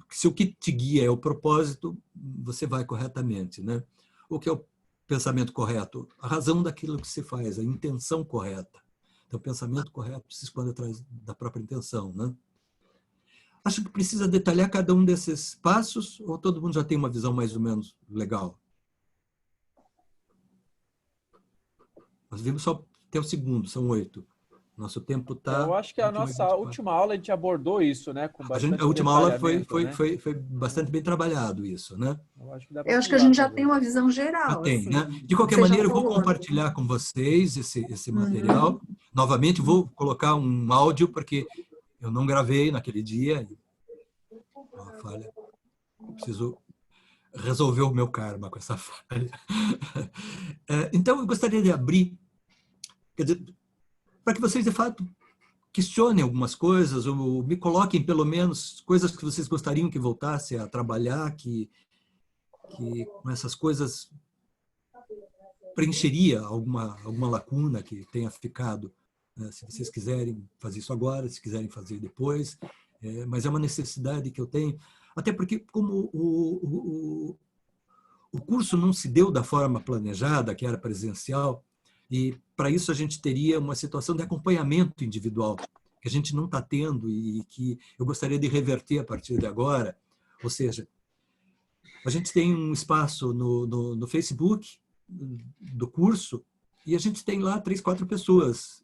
Se o que te guia é o propósito, você vai corretamente, né? O que é o pensamento correto? A razão daquilo que se faz, a intenção correta. Então, o pensamento correto se esconde atrás da própria intenção, né? Acho que precisa detalhar cada um desses passos, ou todo mundo já tem uma visão mais ou menos legal? Nós vimos só até o segundo, são 8. Nosso tempo está...
Eu acho que a nossa última aula a gente abordou isso, né? Com bastante
a última aula foi
né?
bastante bem trabalhado isso, né?
Eu acho que a gente já tem uma visão geral.
Já tem,
assim.
né? De qualquer maneira, eu vou compartilhar com vocês esse material. Novamente, vou colocar um áudio, porque eu não gravei naquele dia. Uma falha. Eu preciso resolver o meu karma com essa falha. Então, eu gostaria de abrir, quer dizer, para que vocês, de fato, questionem algumas coisas, ou me coloquem, pelo menos, coisas que vocês gostariam que voltasse a trabalhar, que com essas coisas preencheria alguma lacuna que tenha ficado. Se vocês quiserem fazer isso agora, se quiserem fazer depois, mas é uma necessidade que eu tenho, até porque como o curso não se deu da forma planejada, que era presencial, e para isso a gente teria uma situação de acompanhamento individual, que a gente não está tendo e que eu gostaria de reverter a partir de agora. Ou seja, a gente tem um espaço no Facebook do curso e a gente tem lá 3, 4 pessoas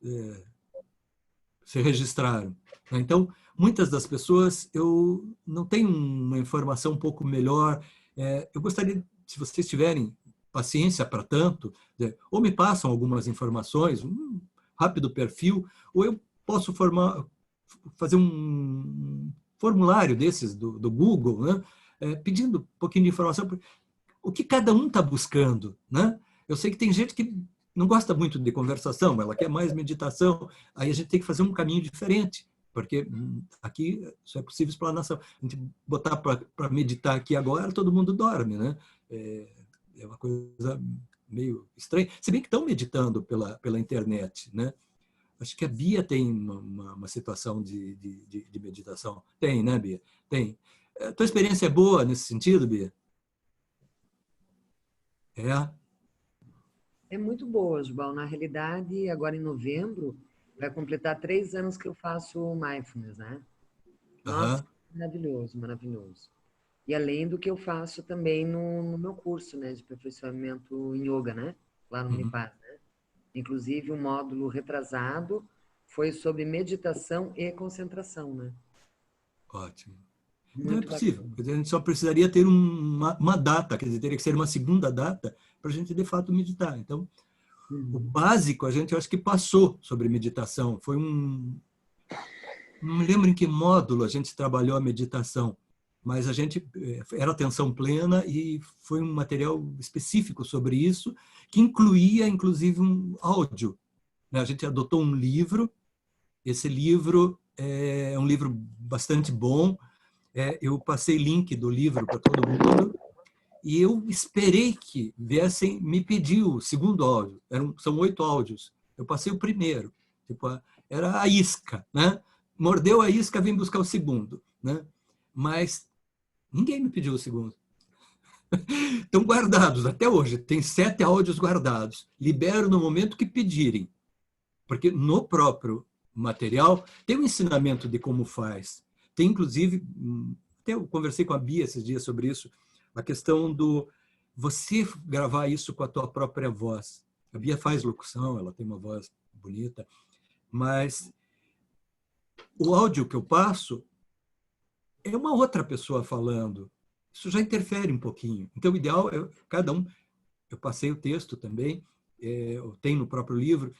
se registraram. Então, muitas das pessoas, eu não tenho uma informação um pouco melhor. Eu gostaria, se vocês tiverem paciência para tanto, ou me passam algumas informações, um rápido perfil, ou eu posso fazer um formulário desses do Google, né? Pedindo um pouquinho de informação, o que cada um está buscando, né? Eu sei que tem gente que não gosta muito de conversação, ela quer mais meditação, aí a gente tem que fazer um caminho diferente, porque aqui só é possível explanação. A gente botar para meditar aqui agora, todo mundo dorme, né? É uma coisa meio estranha. Se bem que estão meditando pela internet, né? Acho que a Bia tem uma situação de meditação. Tem, né, Bia? Tem. A tua experiência é boa nesse sentido, Bia?
É muito boa, Jubal. Na realidade, agora em novembro, vai completar 3 anos que eu faço mindfulness, né? Nossa, maravilhoso, maravilhoso. E além do que eu faço também no meu curso, né, de aperfeiçoamento em yoga, né, lá no Unipaz, né? Inclusive, o módulo retrasado foi sobre meditação e concentração, né?
Ótimo.
Muito
não é possível. A gente só precisaria ter uma data, quer dizer, teria que ser uma segunda data para a gente, de fato, meditar. Então, o básico, eu acho que passou sobre meditação. Foi não me lembro em que módulo a gente trabalhou a meditação, mas a gente era atenção plena e foi um material específico sobre isso, que incluía, inclusive, um áudio. A gente adotou um livro, esse livro é um livro bastante bom, eu passei link do livro para todo mundo e eu esperei que viessem me pedir o segundo áudio. São 8 áudios. Eu passei o primeiro. Era a isca, né? Mordeu a isca, vem buscar o segundo, né? Mas ninguém me pediu o segundo. Estão guardados até hoje. Tem 7 áudios guardados. Libero no momento que pedirem. Porque no próprio material tem um ensinamento de como faz. Tem, inclusive, até eu conversei com a Bia esses dias sobre isso, a questão do você gravar isso com a tua própria voz. A Bia faz locução, ela tem uma voz bonita, mas o áudio que eu passo é uma outra pessoa falando. Isso já interfere um pouquinho. Então, o ideal é cada um... Eu passei o texto também, tem no próprio livro,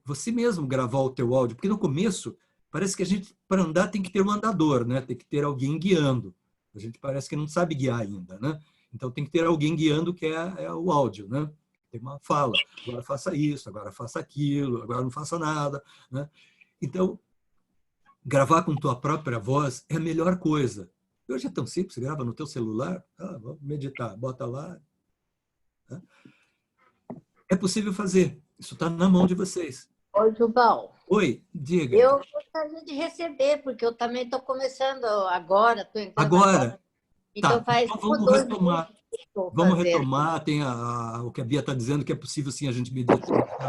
você mesmo gravar o teu áudio, porque no começo parece que a gente, para andar, tem que ter um andador, né? Tem que ter alguém guiando. A gente parece que não sabe guiar ainda, né? Então tem que ter alguém guiando, que é o áudio, né? Tem uma fala, agora faça isso, agora faça aquilo, agora não faça nada, né? Então, gravar com tua própria voz é a melhor coisa. Hoje é tão simples, você grava no teu celular, vamos meditar, bota lá. Né? É possível fazer, isso está na mão de vocês.
Oi, Jubal.
Oi, diga.
Eu gostaria de receber, porque eu também estou começando agora. Tô entrando
agora?
Então,
tá, então vamos retomar. Vamos retomar, tem o que a Bia está dizendo, que é possível sim a gente meditar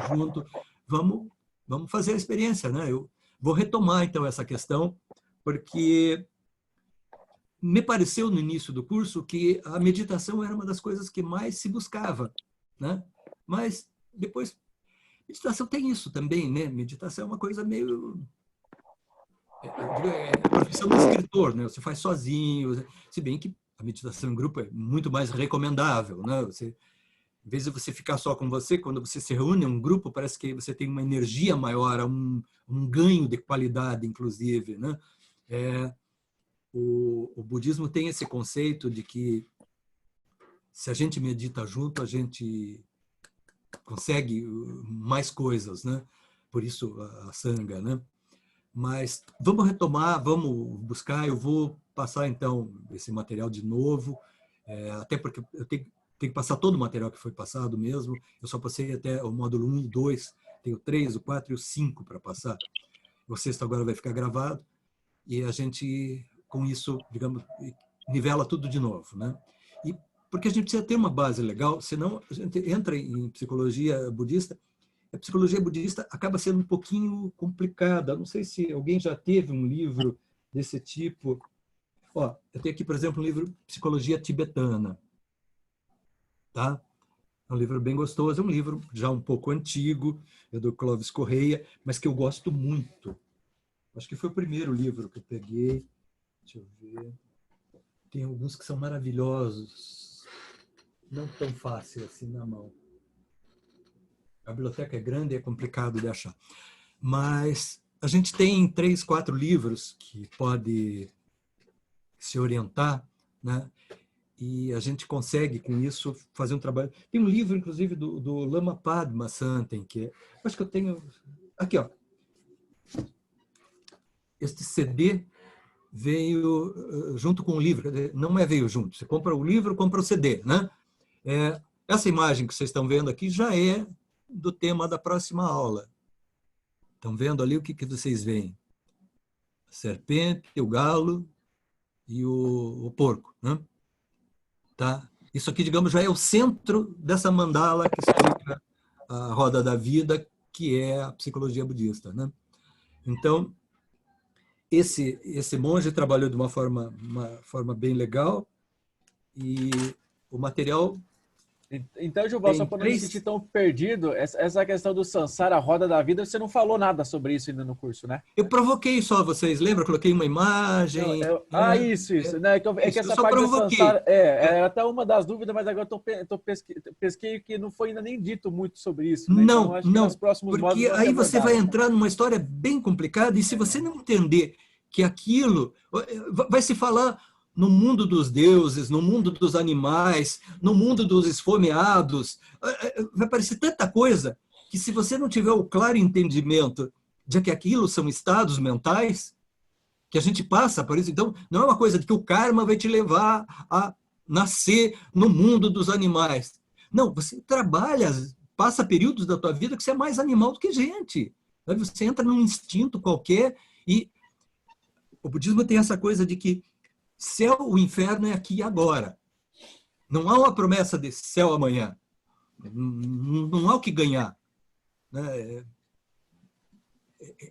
junto. Vamos fazer a experiência, né? Eu vou retomar então essa questão, porque me pareceu no início do curso que a meditação era uma das coisas que mais se buscava, né? Mas depois, meditação tem isso também, né? Meditação é uma coisa meio... É a profissão do escritor, né? Você faz sozinho, se bem que a meditação em grupo é muito mais recomendável, né? Em vez de você ficar só com você, quando você se reúne em um grupo, parece que você tem uma energia maior, um ganho de qualidade, inclusive, né? O budismo tem esse conceito de que se a gente medita junto, a gente consegue mais coisas, né? Por isso a Sangha, né? Mas vamos retomar, vamos buscar. Eu vou passar, então, esse material de novo, até porque eu tenho que passar todo o material que foi passado mesmo. Eu só passei até o módulo 1 e 2, tenho o 3, o 4 e o 5 para passar. O sexto agora vai ficar gravado e a gente, com isso, digamos, nivela tudo de novo, né? E porque a gente precisa ter uma base legal, senão a gente entra em psicologia budista. A psicologia budista acaba sendo um pouquinho complicada. Não sei se alguém já teve um livro desse tipo. Ó, eu tenho aqui, por exemplo, um livro Psicologia Tibetana. Tá? É um livro bem gostoso, é um livro já um pouco antigo, é do Clóvis Correia, mas que eu gosto muito. Acho que foi o primeiro livro que eu peguei. Deixa eu ver. Tem alguns que são maravilhosos. Não tão fácil assim na mão. A biblioteca é grande e é complicado de achar. Mas a gente tem 3, 4 livros que pode se orientar, né? E a gente consegue, com isso, fazer um trabalho. Tem um livro, inclusive, do Lama Padma Santen, que acho que eu tenho... Aqui, ó. Este CD veio junto com o livro. Não veio junto. Você compra o livro, compra o CD, né? Essa imagem que vocês estão vendo aqui já é do tema da próxima aula. Estão vendo ali o que vocês veem? A serpente, o galo e o porco, né? Tá? Isso aqui, digamos, já é o centro dessa mandala que explica a roda da vida, que é a psicologia budista, né? Então, esse monge trabalhou de uma forma bem legal e o material...
Então, Jubal, só para não me sentir tão perdido, essa questão do Sansara, a roda da vida, você não falou nada sobre isso ainda no curso, né?
Eu provoquei só vocês, lembra? Coloquei uma imagem...
Isso. Né? É que essa parte do Sansara... Era até uma das dúvidas, mas agora eu pesquei que não foi ainda nem dito muito sobre isso. Né?
Não,
então, acho que nos próximos
porque aí você vai entrar numa história bem complicada e se você não entender que aquilo... Vai se falar... no mundo dos deuses, no mundo dos animais, no mundo dos esfomeados, vai parecer tanta coisa que se você não tiver o claro entendimento de que aquilo são estados mentais, que a gente passa por isso, então não é uma coisa de que o karma vai te levar a nascer no mundo dos animais. Não, você trabalha, passa períodos da tua vida que você é mais animal do que gente. Você entra num instinto qualquer e o budismo tem essa coisa de que céu, o inferno é aqui e agora. Não há uma promessa de céu amanhã. Não há o que ganhar.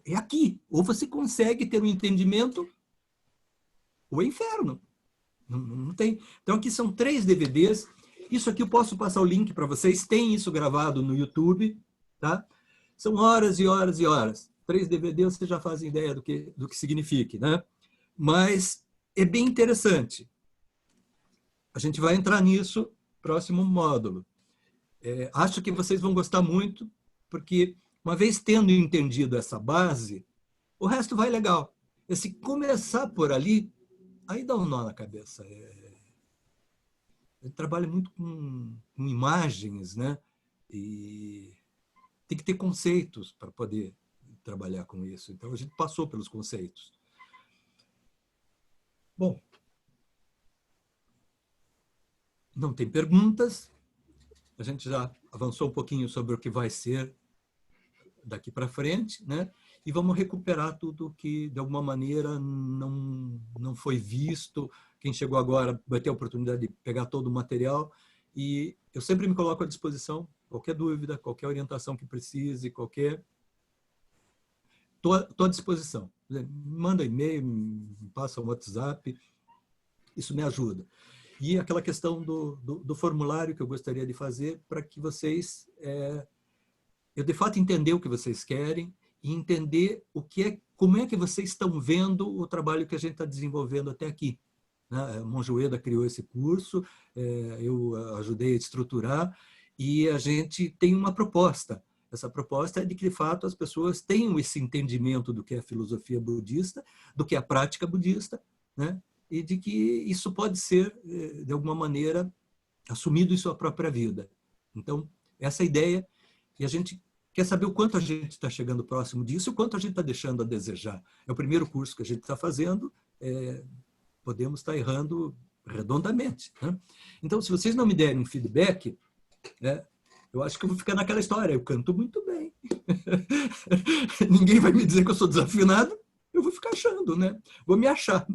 É aqui. Ou você consegue ter um entendimento, ou é inferno. Não tem. Então, aqui são 3 DVDs. Isso aqui eu posso passar o link para vocês. Tem isso gravado no YouTube. Tá? São horas e horas e horas. 3 DVDs você já faz ideia do que signifique, né? Mas é bem interessante. A gente vai entrar nisso próximo módulo. Acho que vocês vão gostar muito, porque uma vez tendo entendido essa base, o resto vai legal. E se começar por ali, aí dá um nó na cabeça. Eu trabalho muito com imagens, né? E tem que ter conceitos para poder trabalhar com isso. Então, a gente passou pelos conceitos. Bom, não tem perguntas. A gente já avançou um pouquinho sobre o que vai ser daqui para frente, né? E vamos recuperar tudo que, de alguma maneira, não foi visto. Quem chegou agora vai ter a oportunidade de pegar todo o material. E eu sempre me coloco à disposição. Qualquer dúvida, qualquer orientação que precise, Estou à disposição. Manda e-mail, me passa um WhatsApp. Isso me ajuda. E aquela questão do formulário que eu gostaria de fazer para que vocês... eu, de fato, entender o que vocês querem e entender como é que vocês estão vendo o trabalho que a gente está desenvolvendo até aqui. A Monjoeda criou esse curso, eu ajudei a estruturar, e a gente tem uma proposta. Essa proposta é de que, de fato, as pessoas tenham esse entendimento do que é a filosofia budista, do que é a prática budista, né? E de que isso pode ser, de alguma maneira, assumido em sua própria vida. Então, essa é a ideia, e a gente quer saber o quanto a gente está chegando próximo disso e o quanto a gente está deixando a desejar. É o primeiro curso que a gente está fazendo, podemos estar errando redondamente, né? Então, se vocês não me derem um feedback, eu acho que eu vou ficar naquela história. Eu canto muito bem. Ninguém vai me dizer que eu sou desafinado. Eu vou ficar achando, né? Vou me achar.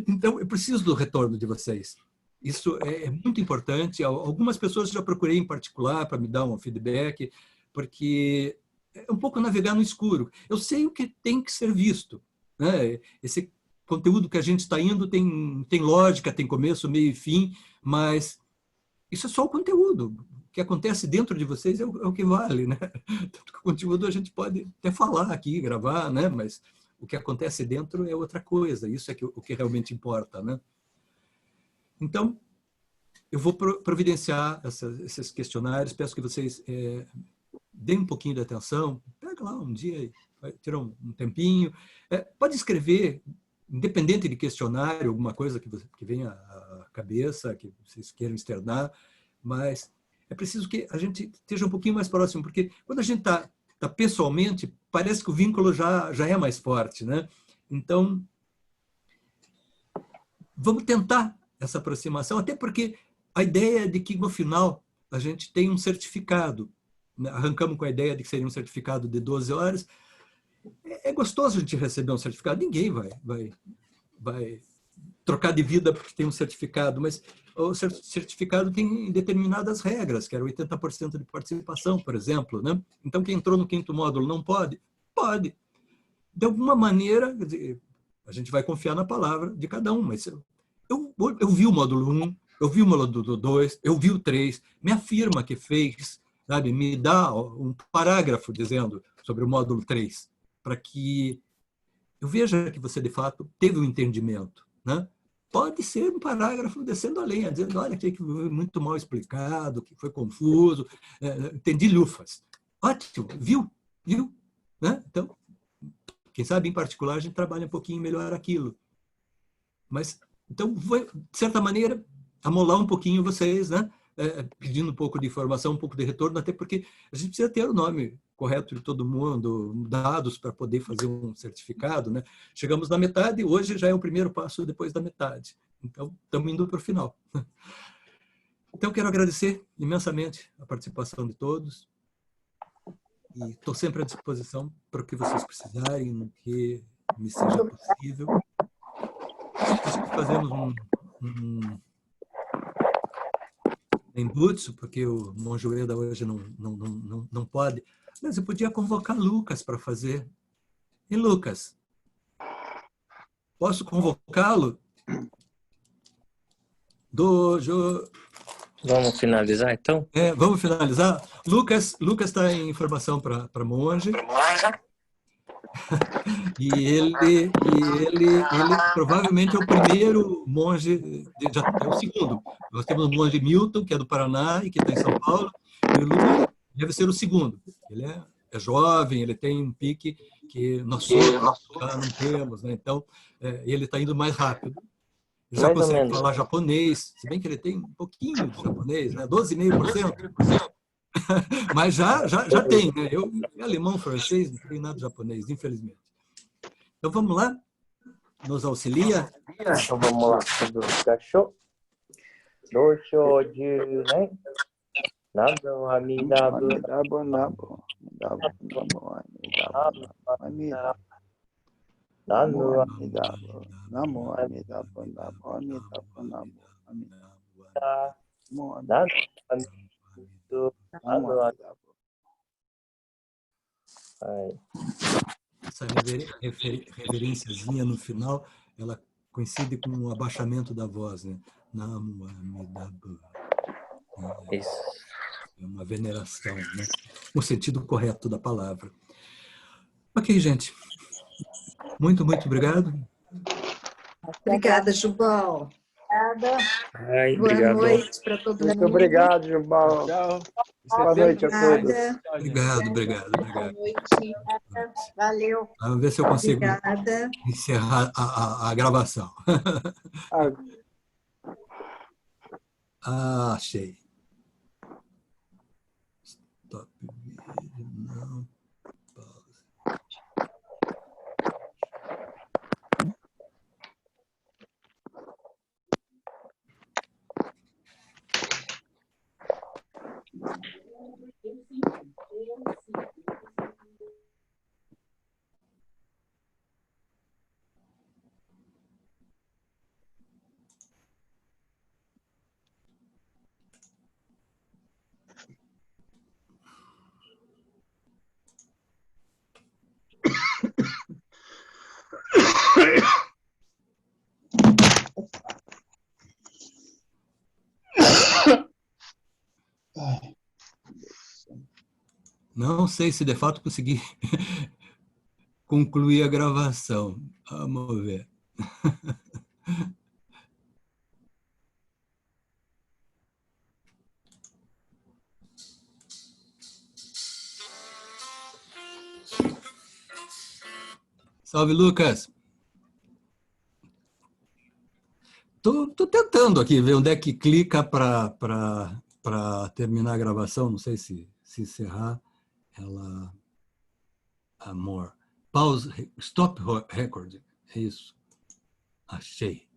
Então, eu preciso do retorno de vocês. Isso é muito importante. Algumas pessoas eu já procurei em particular para me dar um feedback, porque é um pouco navegar no escuro. Eu sei o que tem que ser visto, né? Esse conteúdo que a gente está indo tem lógica, tem começo, meio e fim, mas isso é só o conteúdo. O que acontece dentro de vocês é o que vale, né? Tanto que o conteúdo a gente pode até falar aqui, gravar, né? Mas o que acontece dentro é outra coisa. Isso é o que realmente importa, né? Então, eu vou providenciar esses questionários. Peço que vocês deem um pouquinho de atenção. Pega lá um dia, tira um tempinho. Pode escrever, independente de questionário, alguma coisa que venha à cabeça, que vocês queiram externar, mas é preciso que a gente esteja um pouquinho mais próximo, porque quando a gente está pessoalmente, parece que o vínculo já é mais forte, né? Então, vamos tentar essa aproximação, até porque a ideia é de que, no final, a gente tem um certificado. Arrancamos com a ideia de que seria um certificado de 12 horas. É gostoso a gente receber um certificado. Ninguém vai trocar de vida porque tem um certificado, mas o certificado tem determinadas regras, que era 80% de participação, por exemplo, né? Então, quem entrou no 5º módulo não pode? Pode. De alguma maneira, a gente vai confiar na palavra de cada um, mas eu vi o módulo 1, eu vi o módulo 2, eu vi o 3, me afirma que fez, sabe? Me dá um parágrafo dizendo sobre o módulo 3, para que eu veja que você, de fato, teve um entendimento, né? Pode ser um parágrafo descendo a lenha, dizendo, olha, que foi muito mal explicado, que foi confuso, entendi lufas. Ótimo, viu? Né? Então, quem sabe, em particular, a gente trabalha um pouquinho melhor aquilo. Mas, então, vou, de certa maneira, amolar um pouquinho vocês, né? Pedindo um pouco de informação, um pouco de retorno, até porque a gente precisa ter o nome correto de todo mundo, dados para poder fazer um certificado, né? Chegamos na metade, hoje já é o primeiro passo depois da metade. Então, estamos indo para o final. Então, quero agradecer imensamente a participação de todos e estou sempre à disposição para o que vocês precisarem, no que me seja possível. Fazemos em Butsu, porque o Monjoeda hoje não pode, mas eu podia convocar Lucas para fazer. E Lucas, posso convocá-lo? Dojo.
Vamos finalizar, então?
Vamos finalizar. Lucas está em informação para Monge. E ele provavelmente é o primeiro monge, é o segundo. Nós temos o monge Milton, que é do Paraná e que está em São Paulo, e o Lula deve ser o segundo. Ele é jovem, ele tem um pique que nós já não temos, né? Então, ele está indo mais rápido. Ele já consegue falar japonês, se bem que ele tem um pouquinho de japonês, né? 12,5%. Mas já tem, né? Eu, alemão, francês, não tenho nada de japonês, infelizmente. Então, vamos lá? Nos auxilia?
Então, vamos lá. Gachou. Doshou de, né? Nado, amidado. Nano,
Amidabo, Namo Amidabo, Namo Amidabo, Namo Amidabo,
Nano, amidado.
Essa reverênciazinha no final, ela coincide com o abaixamento da voz, né? Namo Amidabo.
Isso.
É uma veneração, né? No sentido correto da palavra. Ok, gente. Muito obrigado.
Obrigada, Jubal.
Obrigada.
Boa noite para todo mundo.
Muito obrigado, Jubal.
Tchau.
Boa noite a todos.
Obrigado.
Boa noite. Valeu.
Vamos ver se eu consigo
Obrigada.
encerrar a gravação. Achei. Stop vídeo, não. Pause. Não sei se de fato consegui concluir a gravação. Vamos ver. Salve, Lucas. Tô tentando aqui ver onde é que clica para terminar a gravação. Não sei se encerrar ela. Amor. Pause. Stop recording. É isso. Achei.